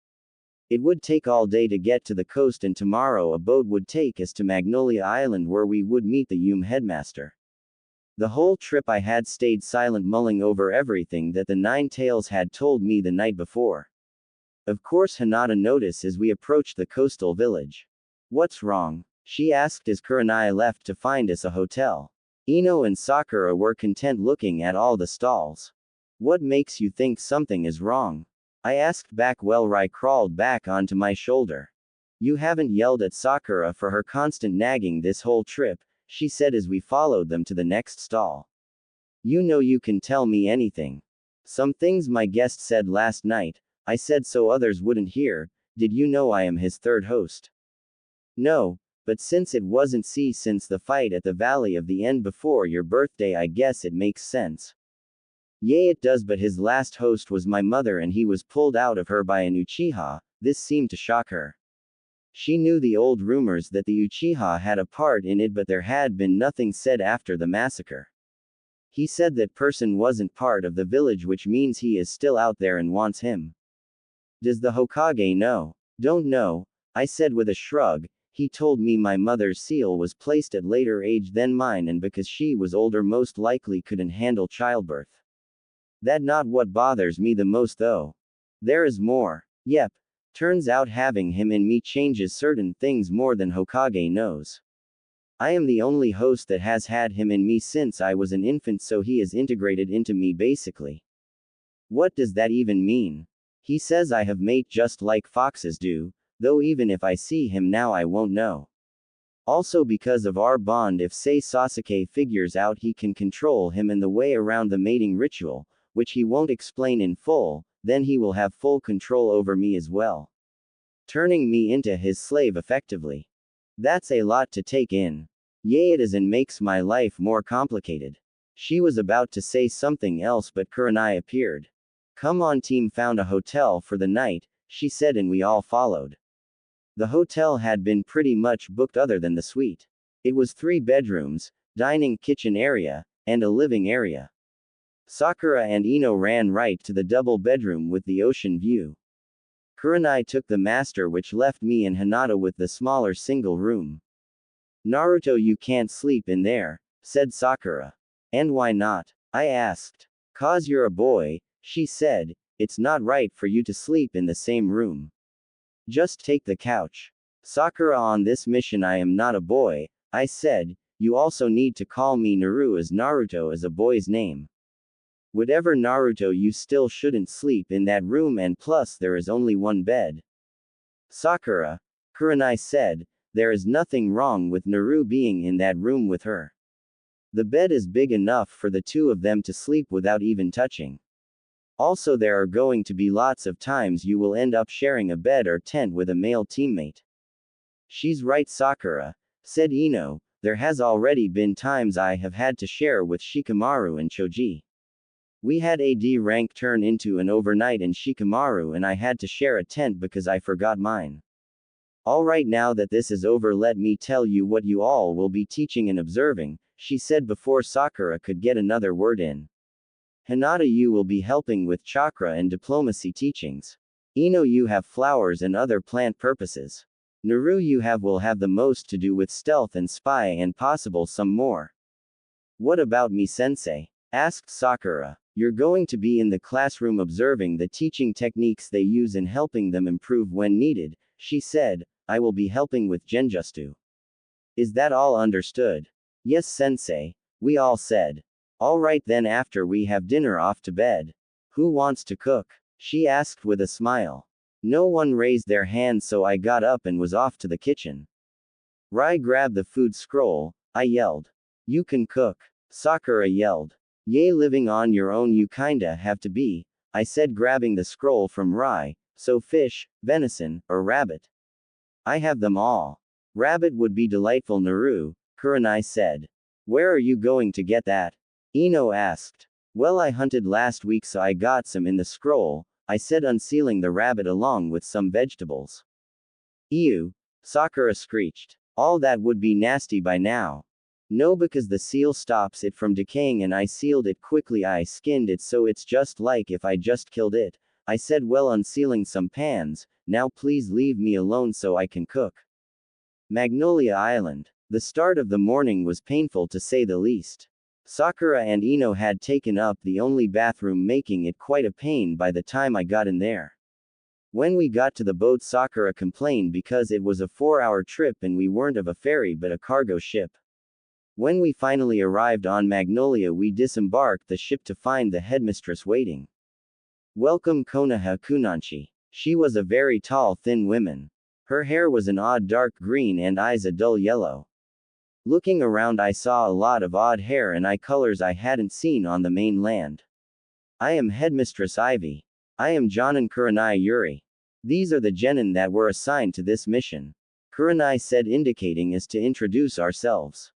It would take all day to get to the coast, and tomorrow a boat would take us to Magnolia Island where we would meet the Yume headmaster. The whole trip I had stayed silent, mulling over everything that the Nine Tails had told me the night before. Of course Hinata noticed as we approached the coastal village. What's wrong? She asked as Kurenai left to find us a hotel. Ino and Sakura were content looking at all the stalls. What makes you think something is wrong? I asked back while Rai crawled back onto my shoulder. You haven't yelled at Sakura for her constant nagging this whole trip, she said as we followed them to the next stall. You know you can tell me anything. Some things my guest said last night, I said so others wouldn't hear. Did you know I am his third host? No, but since it wasn't since the fight at the Valley of the End before your birthday, I guess it makes sense. Yeah, it does, but his last host was my mother and he was pulled out of her by an Uchiha. This seemed to shock her. She knew the old rumors that the Uchiha had a part in it, but there had been nothing said after the massacre. He said that person wasn't part of the village, which means he is still out there and wants him. Does the Hokage know? Don't know, I said with a shrug. He told me my mother's seal was placed at later age than mine, and because she was older most likely couldn't handle childbirth. That not what bothers me the most though. There is more. Yep. Turns out having him in me changes certain things more than Hokage knows. I am the only host that has had him in me since I was an infant, so he is integrated into me basically. What does that even mean? He says I have mate just like foxes do, though even if I see him now I won't know. Also because of our bond, if say Sasuke figures out he can control him in the way around the mating ritual, which he won't explain in full, then he will have full control over me as well. Turning me into his slave effectively. That's a lot to take in. Yeah, it is, and makes my life more complicated. She was about to say something else, but Kurenai appeared. Come on team, found a hotel for the night, she said, and we all followed. The hotel had been pretty much booked other than the suite. It was 3 bedrooms, dining kitchen area, and a living area. Sakura and Ino ran right to the double bedroom with the ocean view. Kurenai took the master, which left me and Hinata with the smaller single room. Naruto, you can't sleep in there, said Sakura. And why not? I asked. Cause you're a boy, she said. It's not right for you to sleep in the same room. Just take the couch. Sakura, on this mission I am not a boy, I said. You also need to call me Naru, as Naruto is a boy's name. Whatever Naruto, you still shouldn't sleep in that room, and plus there is only one bed. Sakura, Kurenai said, there is nothing wrong with Naru being in that room with her. The bed is big enough for the two of them to sleep without even touching. Also there are going to be lots of times you will end up sharing a bed or tent with a male teammate. She's right, Sakura, said Ino, there has already been times I have had to share with Shikamaru and Choji. We had a D rank turn into an overnight in Shikamaru and I had to share a tent because I forgot mine. Alright, now that this is over, let me tell you what you all will be teaching and observing, she said before Sakura could get another word in. Hinata, you will be helping with chakra and diplomacy teachings. Ino, you have flowers and other plant purposes. Naru, you will have the most to do with stealth and spy and possible some more. What about me, sensei? Asked Sakura. You're going to be in the classroom observing the teaching techniques they use and helping them improve when needed, she said. I will be helping with genjutsu. Is that all understood? Yes, sensei, we all said. Alright then, after we have dinner, off to bed. Who wants to cook? She asked with a smile. No one raised their hand, so I got up and was off to the kitchen. Rai, grab the food scroll, I yelled. You can cook, Sakura yelled. Yay, living on your own you kinda have to be, I said, grabbing the scroll from Rai. So fish, venison, or rabbit? I have them all. Rabbit would be delightful, Naru, Kurenai said. Where are you going to get that? Ino asked. Well, I hunted last week, so I got some in the scroll, I said, unsealing the rabbit along with some vegetables. Ew, Sakura screeched. All that would be nasty by now. No, because the seal stops it from decaying and I sealed it quickly. I skinned it, so it's just like if I just killed it, I said, well, unsealing some pans. Now please leave me alone so I can cook. Magnolia Island. The start of the morning was painful to say the least. Sakura and Ino had taken up the only bathroom, making it quite a pain by the time I got in there. When we got to the boat, Sakura complained because it was a 4-hour trip and we weren't of a ferry but a cargo ship. When we finally arrived on Magnolia, we disembarked the ship to find the headmistress waiting. Welcome, Konoha Kunanshi. She was a very tall, thin woman. Her hair was an odd dark green and eyes a dull yellow. Looking around, I saw a lot of odd hair and eye colors I hadn't seen on the mainland. I am Headmistress Ivy. I am Jonin Kurenai Yuri. These are the genin that were assigned to this mission, Kurenai said, indicating us to introduce ourselves.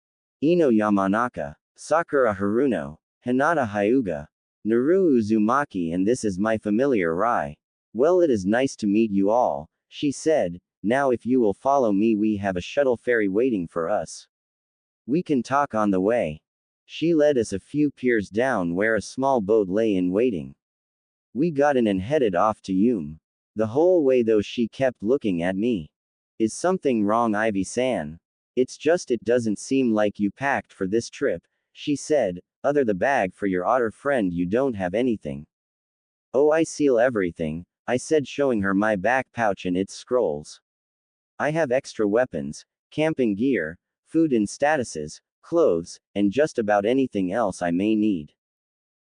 Ino Yamanaka, Sakura Haruno, Hinata Hyuga, Naru Uzumaki, and this is my familiar Rai. Well, it is nice to meet you all, she said. Now if you will follow me, we have a shuttle ferry waiting for us. We can talk on the way. She led us a few piers down where a small boat lay in waiting. We got in and headed off to Yume. The whole way though she kept looking at me. Is something wrong, Ivy-san? It's just it doesn't seem like you packed for this trip, she said. Other the bag for your otter friend, you don't have anything. Oh, I seal everything, I said, showing her my back pouch and its scrolls. I have extra weapons, camping gear, food and statuses, clothes, and just about anything else I may need.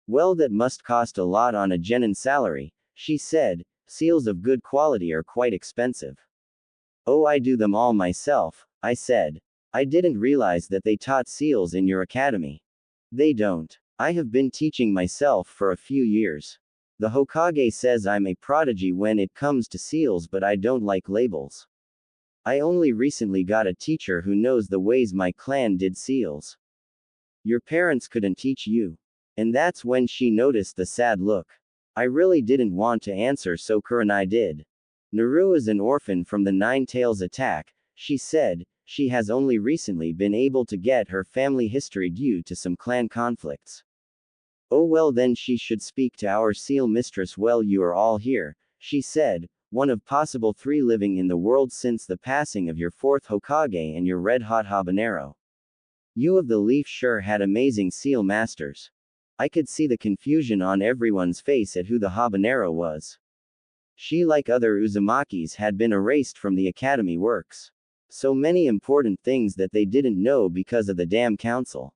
Well, that must cost a lot on a genin salary, she said. Seals of good quality are quite expensive. Oh, I do them all myself, I said. I didn't realize that they taught seals in your academy. They don't. I have been teaching myself for a few years. The Hokage says I'm a prodigy when it comes to seals, but I don't like labels. I only recently got a teacher who knows the ways my clan did seals. Your parents couldn't teach you. And that's when she noticed the sad look. I really didn't want to answer, so Kurenai did. Naru is an orphan from the Nine Tails attack, she said. She has only recently been able to get her family history due to some clan conflicts. Oh well, then she should speak to our seal mistress. Well, you are all here, she said, one of possible 3 living in the world since the passing of your 4th Hokage and your red-hot habanero. You of the Leaf sure had amazing seal masters. I could see the confusion on everyone's face at who the habanero was. She, like other Uzumakis, had been erased from the academy works. So many important things that they didn't know because of the damn council.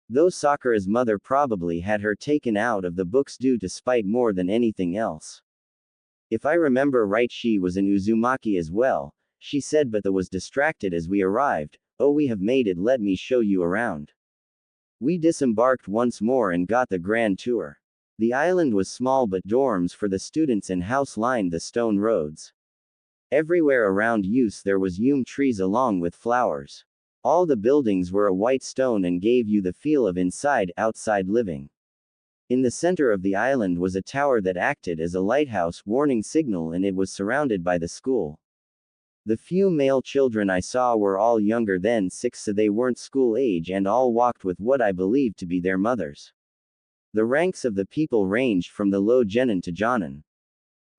Though Sakura's mother probably had her taken out of the books due to spite more than anything else. If I remember right, she was an Uzumaki as well, she said, but was distracted as we arrived. Oh, we have made it, let me show you around. We disembarked once more and got the grand tour. The island was small, but dorms for the students and house lined the stone roads. Everywhere around use there was yume trees along with flowers. All the buildings were a white stone and gave you the feel of inside-outside living. In the center of the island was a tower that acted as a lighthouse warning signal, and it was surrounded by the school. The few male children I saw were all younger than 6, so they weren't school age, and all walked with what I believed to be their mothers. The ranks of the people ranged from the low genin to jonin.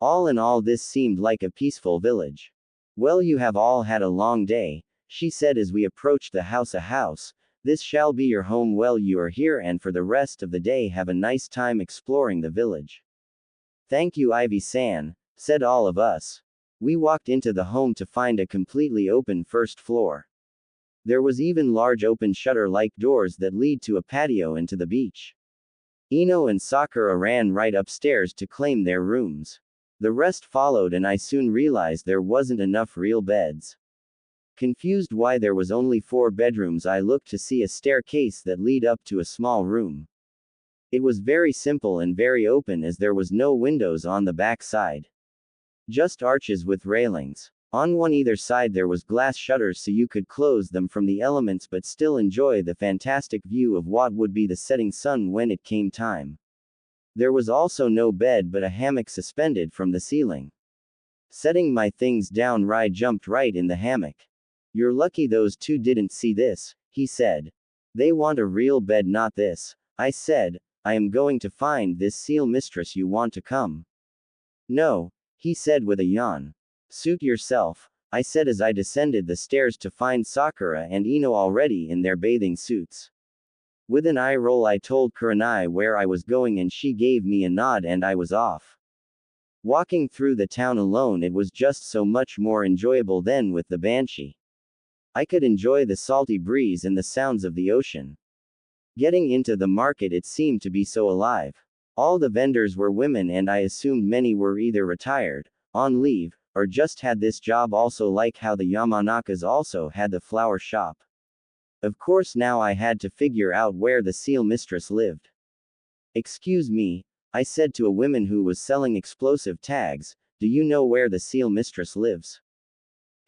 All in all, this seemed like a peaceful village. Well, you have all had a long day, she said as we approached the house. A house. This shall be your home. Well, you are here, and for the rest of the day have a nice time exploring the village. Thank you, Ivy-san, said all of us. We walked into the home to find a completely open first floor. There was even large open shutter-like doors that lead to a patio and to the beach. Ino and Sakura ran right upstairs to claim their rooms. The rest followed, and I soon realized there wasn't enough real beds. Confused why there was only 4 bedrooms, I looked to see a staircase that lead up to a small room. It was very simple and very open, as there was no windows on the back side. Just arches with railings. On one either side there was glass shutters so you could close them from the elements but still enjoy the fantastic view of what would be the setting sun when it came time. There was also no bed but a hammock suspended from the ceiling. Setting my things down, Rai jumped right in the hammock. You're lucky those 2 didn't see this, he said. They want a real bed, not this. I said, I am going to find this seal mistress. You want to come? No, he said with a yawn. Suit yourself, I said as I descended the stairs to find Sakura and Ino already in their bathing suits. With an eye roll I told Kurenai where I was going, and she gave me a nod, and I was off. Walking through the town alone, it was just so much more enjoyable than with the Banshee. I could enjoy the salty breeze and the sounds of the ocean. Getting into the market, it seemed to be so alive. All the vendors were women, and I assumed many were either retired, on leave, or just had this job, also like how the Yamanakas also had the flower shop. Of course, now I had to figure out where the seal mistress lived. Excuse me, I said to a woman who was selling explosive tags, do you know where the seal mistress lives?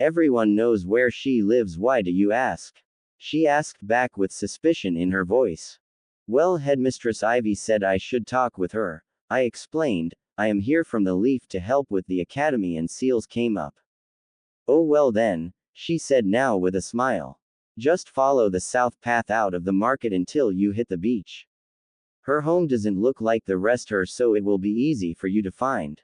Everyone knows where she lives, why do you ask? She asked back with suspicion in her voice. Well, Headmistress Ivy said I should talk with her. I explained, I am here from the Leaf to help with the academy, and seals came up. Oh well then, she said now with a smile. Just follow the south path out of the market until you hit the beach. Her home doesn't look like the rest her, so it will be easy for you to find.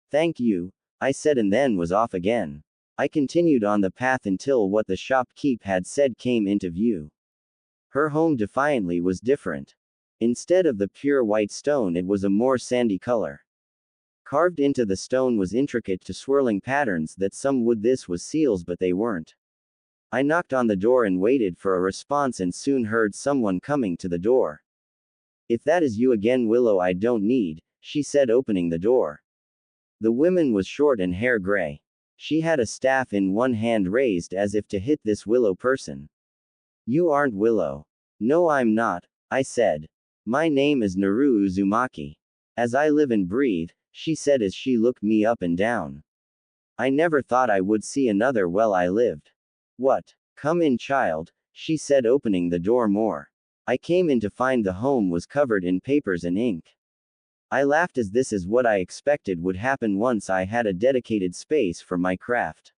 Thank you, I said, and then was off again. I continued on the path until what the shopkeep had said came into view. Her home defiantly was different. Instead of the pure white stone, it was a more sandy color. Carved into the stone was intricate to swirling patterns that some would this was seals, but they weren't. I knocked on the door and waited for a response, and soon heard someone coming to the door. If that is you again, Willow, I don't need, she said, opening the door. The woman was short and hair gray. She had a staff in one hand, raised as if to hit this Willow person. You aren't Willow. No, I'm not, I said. My name is Naruto Uzumaki. As I live and breathe, she said as she looked me up and down. I never thought I would see another while I lived. What? Come in, child, she said, opening the door more. I came in to find the home was covered in papers and ink. I laughed as this is what I expected would happen once I had a dedicated space for my craft.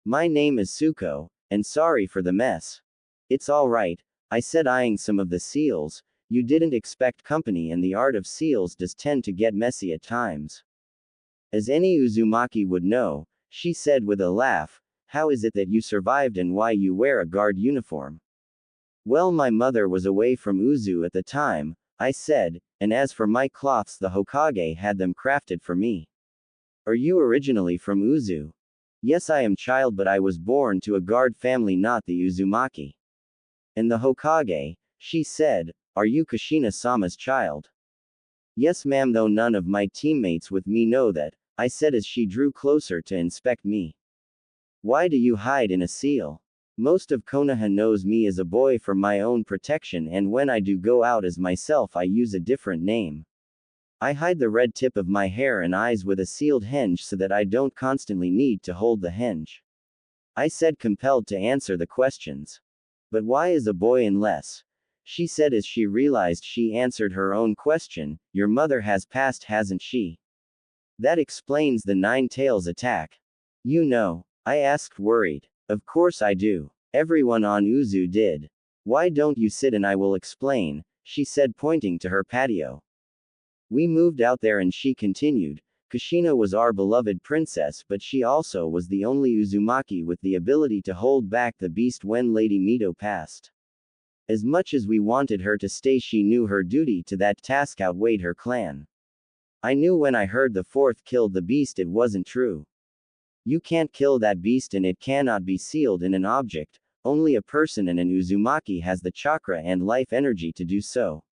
My name is Suko, and sorry for the mess. It's all right, I said, eyeing some of the seals. You didn't expect company, and the art of seals does tend to get messy at times. As any Uzumaki would know, she said with a laugh, how is it that you survived and why you wear a guard uniform? Well, my mother was away from Uzu at the time, I said, and as for my cloths, the Hokage had them crafted for me. Are you originally from Uzu? Yes, I am, child, but I was born to a guard family, not the Uzumaki. And the Hokage, she said, are you Kushina-sama's child? Yes, ma'am, though none of my teammates with me know that, I said as she drew closer to inspect me. Why do you hide in a seal? Most of Konoha knows me as a boy for my own protection, and when I do go out as myself I use a different name. I hide the red tip of my hair and eyes with a sealed henge so that I don't constantly need to hold the henge. I said, compelled to answer the questions. But why is a boy unless? she said as she realized she answered her own question. Your mother has passed, hasn't she? That explains the Nine Tails attack. You know? I asked, worried. Of course I do. Everyone on Uzu did. Why don't you sit and I will explain, she said, pointing to her patio. We moved out there and she continued. Kushina was our beloved princess, but she also was the only Uzumaki with the ability to hold back the beast when Lady Mito passed. As much as we wanted her to stay, she knew her duty to that task outweighed her clan. I knew when I heard the fourth killed the beast it wasn't true. You can't kill that beast and it cannot be sealed in an object, only a person and an Uzumaki has the chakra and life energy to do so.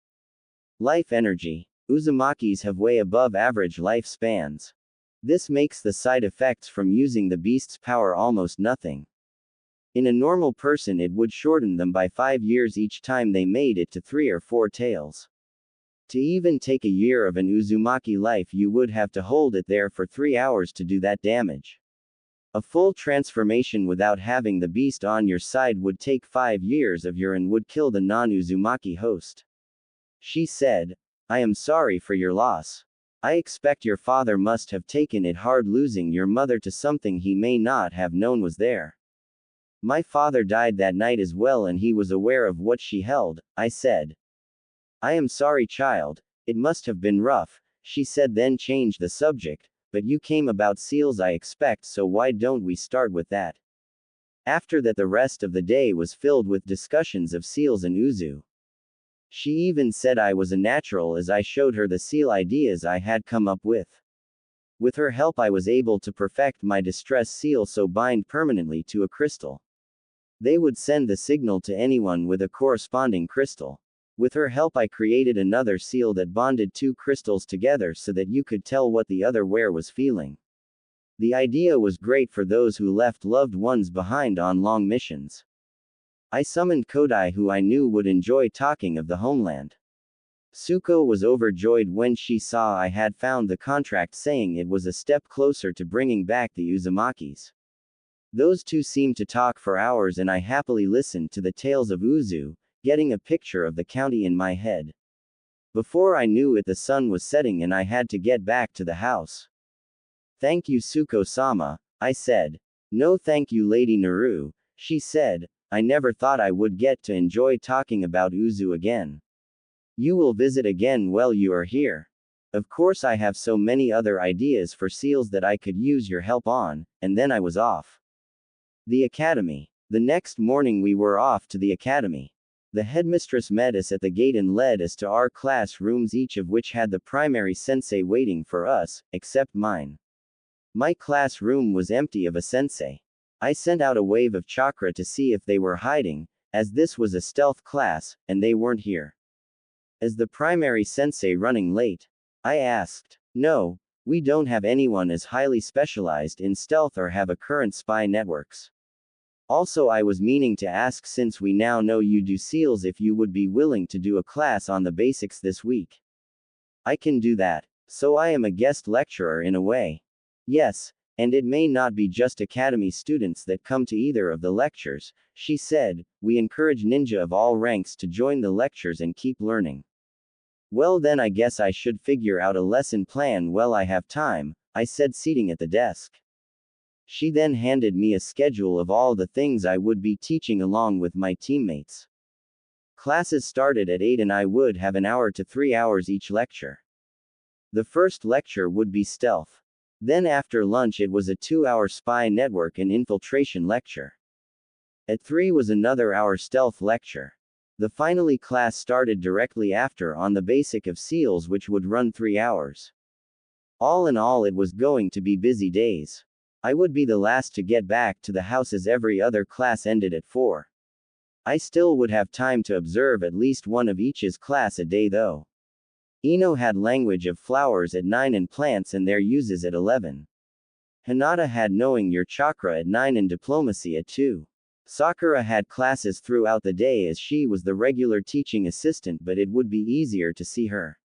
Life energy. Uzumakis have way above average lifespans. This makes the side effects from using the beast's power almost nothing. In a normal person it would shorten them by 5 years each time they made it to 3 or 4 tails. To even take a year of an Uzumaki life you would have to hold it there for 3 hours to do that damage. A full transformation without having the beast on your side would take 5 years of your and would kill the non-Uzumaki host. She said, I am sorry for your loss. I expect your father must have taken it hard losing your mother to something he may not have known was there. My father died that night as well and he was aware of what she held, I said. I am sorry, child, it must have been rough, she said, then changed the subject, but you came about seals I expect, so why don't we start with that? After that the rest of the day was filled with discussions of seals and Uzu. She even said I was a natural as I showed her the seal ideas I had come up with. With her help I was able to perfect my distress seal, so bind permanently to a crystal. They would send the signal to anyone with a corresponding crystal. With her help I created another seal that bonded 2 crystals together so that you could tell what the other wearer was feeling. The idea was great for those who left loved ones behind on long missions. I summoned Kodai, who I knew would enjoy talking of the homeland. Tsuko was overjoyed when she saw I had found the contract, saying it was a step closer to bringing back the Uzumakis. Those two seemed to talk for hours and I happily listened to the tales of Uzu, getting a picture of the county in my head. Before I knew it the sun was setting and I had to get back to the house. Thank you, Tsuko-sama, I said. No thank you, Lady Naru, she said. I never thought I would get to enjoy talking about Uzu again. You will visit again while you are here. Of course I have so many other ideas for seals that I could use your help on, and then I was off. The academy. The next morning we were off to the academy. The headmistress met us at the gate and led us to our classrooms, each of which had the primary sensei waiting for us, except mine. My classroom was empty of a sensei. I sent out a wave of chakra to see if they were hiding, as this was a stealth class, and they weren't here. Is the primary sensei running late? I asked. No, we don't have anyone as highly specialized in stealth or have a current spy networks. Also, I was meaning to ask, since we now know you do seals, if you would be willing to do a class on the basics this week. I can do that. So I am a guest lecturer in a way. Yes, and it may not be just academy students that come to either of the lectures, she said. We encourage ninja of all ranks to join the lectures and keep learning. Well then I guess I should figure out a lesson plan while I have time, I said, seating at the desk. She then handed me a schedule of all the things I would be teaching along with my teammates. Classes started at 8 and I would have an hour to 3 hours each lecture. The first lecture would be stealth. Then after lunch it was a 2-hour spy network and infiltration lecture. At 3 was another hour stealth lecture. The finally class started directly after on the basic of seals, which would run 3 hours. All in all it was going to be busy days. I would be the last to get back to the house as every other class ended at 4. I still would have time to observe at least one of each's class a day though. Ino had language of flowers at 9 and plants and their uses at 11. Hinata had knowing your chakra at 9 and diplomacy at 2. Sakura had classes throughout the day as she was the regular teaching assistant, but it would be easier to see her.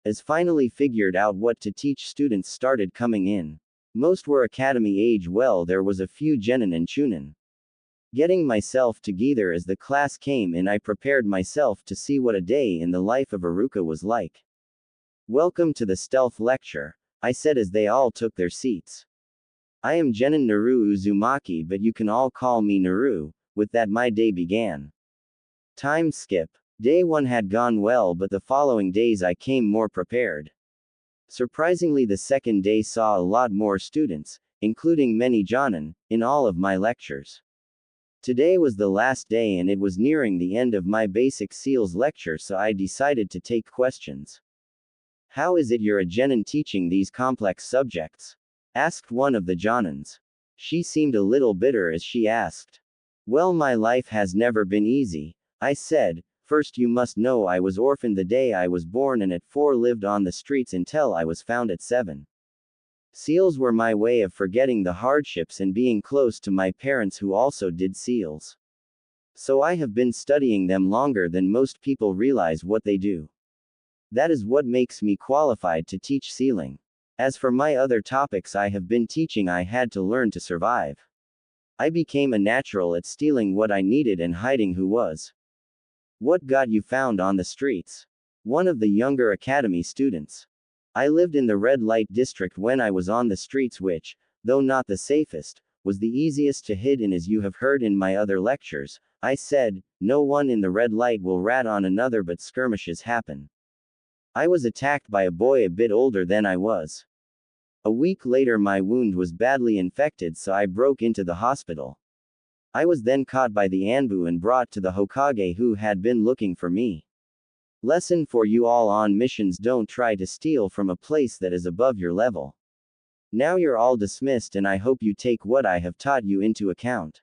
As finally figured out what to teach, students started coming in. Most were academy age, well there was a few genin and chunin. Getting myself together as the class came in, I prepared myself to see what a day in the life of Iruka was like. Welcome to the stealth lecture, I said as they all took their seats. I am Genin Naru Uzumaki, but you can all call me Naru. With that, my day began. Time skip. Day 1 had gone well, but the following days I came more prepared. Surprisingly, the second day saw a lot more students, including many Jonin, in all of my lectures. Today was the last day and it was nearing the end of my basic seals lecture, so I decided to take questions. How is it you're a Genin teaching these complex subjects? Asked one of the Jonins. She seemed a little bitter as she asked. Well, my life has never been easy, I said. First, you must know I was orphaned the day I was born and at 4 lived on the streets until I was found at 7. Seals were my way of forgetting the hardships and being close to my parents who also did seals. So I have been studying them longer than most people realize what they do. That is what makes me qualified to teach sealing. As for my other topics I have been teaching, I had to learn to survive. I became a natural at stealing what I needed and hiding who was. What got you found on the streets? One of the younger academy students. I lived in the red light district when I was on the streets, which, though not the safest, was the easiest to hide in, as you have heard in my other lectures. I said, no one in the red light will rat on another, but skirmishes happen. I was attacked by a boy a bit older than I was. A week later my wound was badly infected, so I broke into the hospital. I was then caught by the Anbu and brought to the Hokage, who had been looking for me. Lesson for you all on missions: don't try to steal from a place that is above your level. Now you're all dismissed and I hope you take what I have taught you into account.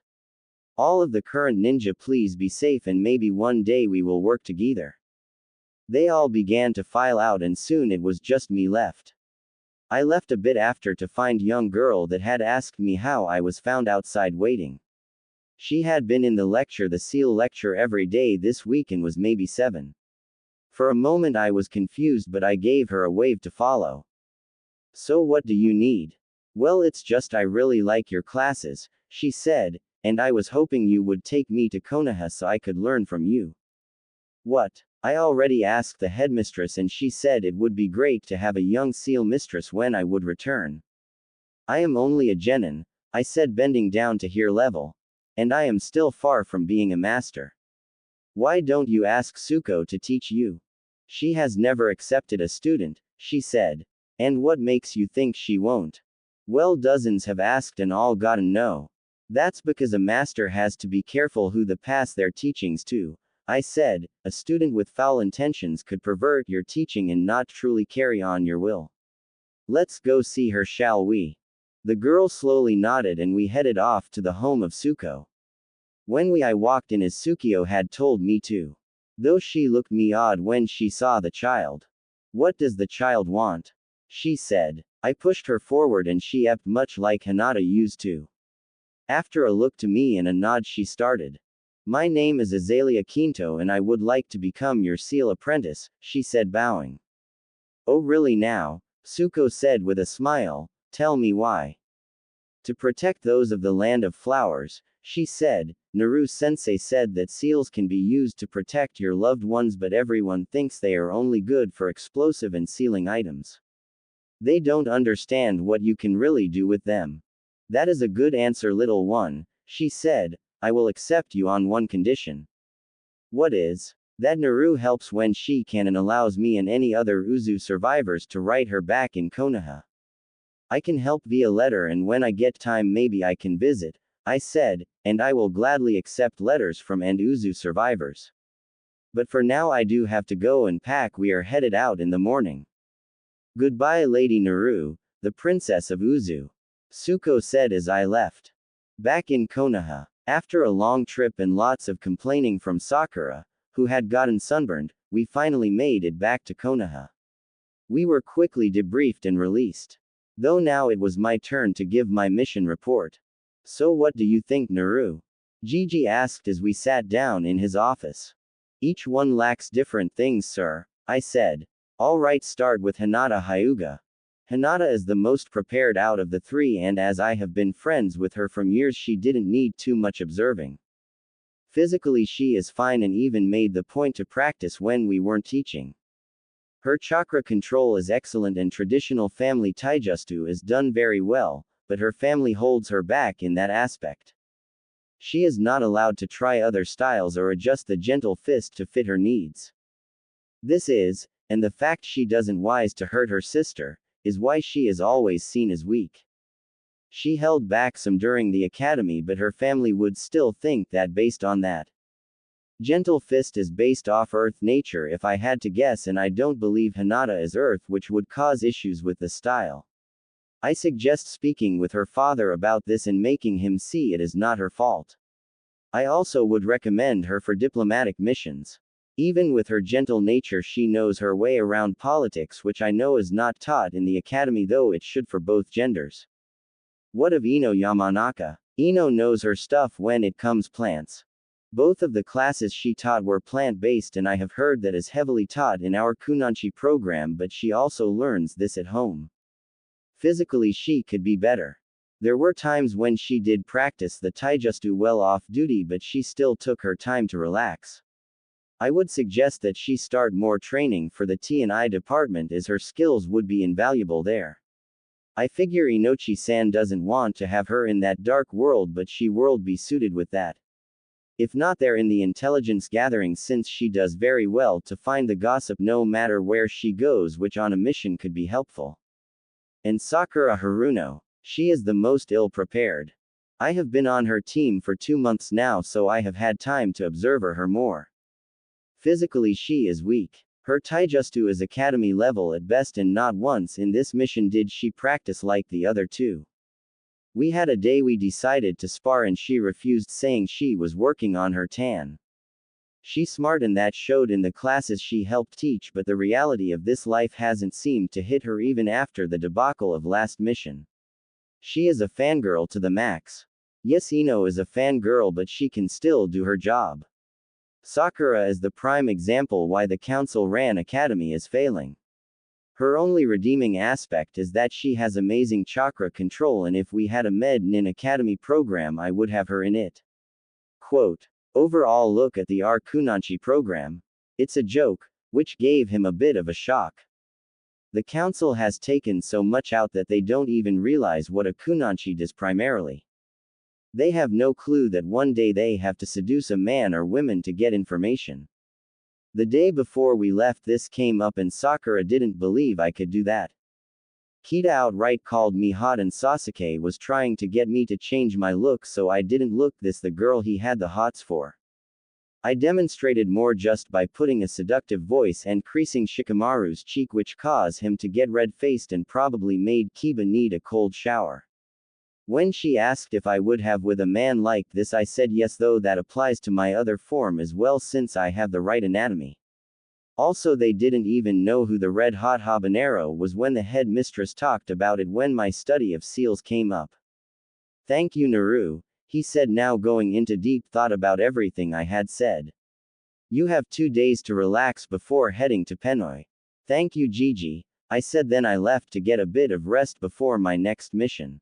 All of the current ninja, please be safe and maybe one day we will work together. They all began to file out and soon it was just me left. I left a bit after to find young girl that had asked me how I was found outside waiting. She had been in the seal lecture every day this week and was maybe 7. For a moment I was confused, but I gave her a wave to follow. So what do you need? Well, it's just I really like your classes, she said, and I was hoping you would take me to Konoha so I could learn from you. What? I already asked the headmistress and she said it would be great to have a young seal mistress when I would return. I am only a genin, I said, bending down to hear level. And I am still far from being a master. Why don't you ask Suko to teach you? She has never accepted a student, she said. And what makes you think she won't? Well, dozens have asked and all gotten no. That's because a master has to be careful who they pass their teachings to, I said. A student with foul intentions could pervert your teaching and not truly carry on your will. Let's go see her, shall we? The girl slowly nodded and we headed off to the home of Suko. When I walked in as Tsukio had told me to. Though she looked me odd when she saw the child. What does the child want? She said. I pushed her forward and she epped much like Hinata used to. After a look to me and a nod she started. My name is Azalea Quinto and I would like to become your seal apprentice, she said, bowing. Oh really now? Suko said with a smile. Tell me why. To protect those of the land of flowers, she said. Naru-sensei said that seals can be used to protect your loved ones, but everyone thinks they are only good for explosive and sealing items. They don't understand what you can really do with them. That is a good answer, little one, she said. I will accept you on one condition. What is? That Naru helps when she can and allows me and any other Uzu survivors to write her back in Konoha. I can help via letter and when I get time maybe I can visit, I said, and I will gladly accept letters from and Uzu survivors. But for now I do have to go and pack. We are headed out in the morning. Goodbye, Lady Naru, the princess of Uzu. Suko said as I left. Back in Konoha. After a long trip and lots of complaining from Sakura, who had gotten sunburned, we finally made it back to Konoha. We were quickly debriefed and released. Though now it was my turn to give my mission report. So what do you think, Naru? Gigi asked as we sat down in his office. Each one lacks different things, sir, I said. All right, start with Hinata Hyuga. Hinata is the most prepared out of the three, and as I have been friends with her from years, she didn't need too much observing. Physically, she is fine and even made the point to practice when we weren't teaching. Her chakra control is excellent and traditional family taijutsu is done very well, but her family holds her back in that aspect. She is not allowed to try other styles or adjust the gentle fist to fit her needs. This is, and the fact she doesn't wise to hurt her sister, is why she is always seen as weak. She held back some during the academy, but her family would still think that based on that. Gentle fist is based off earth nature if I had to guess, and I don't believe Hinata is earth, which would cause issues with the style. I suggest speaking with her father about this and making him see it is not her fault. I also would recommend her for diplomatic missions. Even with her gentle nature, she knows her way around politics, which I know is not taught in the academy, though it should for both genders. What of Ino Yamanaka? Ino knows her stuff when it comes plants. Both of the classes she taught were plant-based, and I have heard that is heavily taught in our Kunanchi program, but she also learns this at home. Physically, she could be better. There were times when she did practice the taijutsu well off duty, but she still took her time to relax. I would suggest that she start more training for the T&I department, as her skills would be invaluable there. I figure Inochi-san doesn't want to have her in that dark world, but she world be suited with that. If not there in the intelligence gathering, since she does very well to find the gossip no matter where she goes, which on a mission could be helpful. And Sakura Haruno. She is the most ill-prepared. I have been on her team for 2 months now, so I have had time to observe her more. Physically, she is weak. Her taijutsu is academy level at best, and not once in this mission did she practice like the other two. We had a day we decided to spar and she refused, saying she was working on her tan. She's smart and that showed in the classes she helped teach, but the reality of this life hasn't seemed to hit her even after the debacle of last mission. She is a fangirl to the max. Yes, Ino is a fangirl, but she can still do her job. Sakura is the prime example why the council ran academy is failing. Her only redeeming aspect is that she has amazing chakra control, and if we had a med nin academy program, I would have her in it. Quote. Overall look at the R Kunanchi program. It's a joke, which gave him a bit of a shock. The council has taken so much out that they don't even realize what a Kunanchi does primarily. They have no clue that one day they have to seduce a man or women to get information. The day before we left, this came up, and Sakura didn't believe I could do that. Kita outright called me hot, and Sasuke was trying to get me to change my look so I didn't look this the girl he had the hots for. I demonstrated more just by putting a seductive voice and creasing Shikamaru's cheek, which caused him to get red-faced and probably made Kiba need a cold shower. When she asked if I would have with a man like this, I said yes, though that applies to my other form as well, since I have the right anatomy. Also, they didn't even know who the red hot habanero was when the head mistress talked about it when my study of seals came up. Thank you, Naru, he said, now going into deep thought about everything I had said. You have 2 days to relax before heading to Penoy. Thank you, Gigi, I said, then I left to get a bit of rest before my next mission.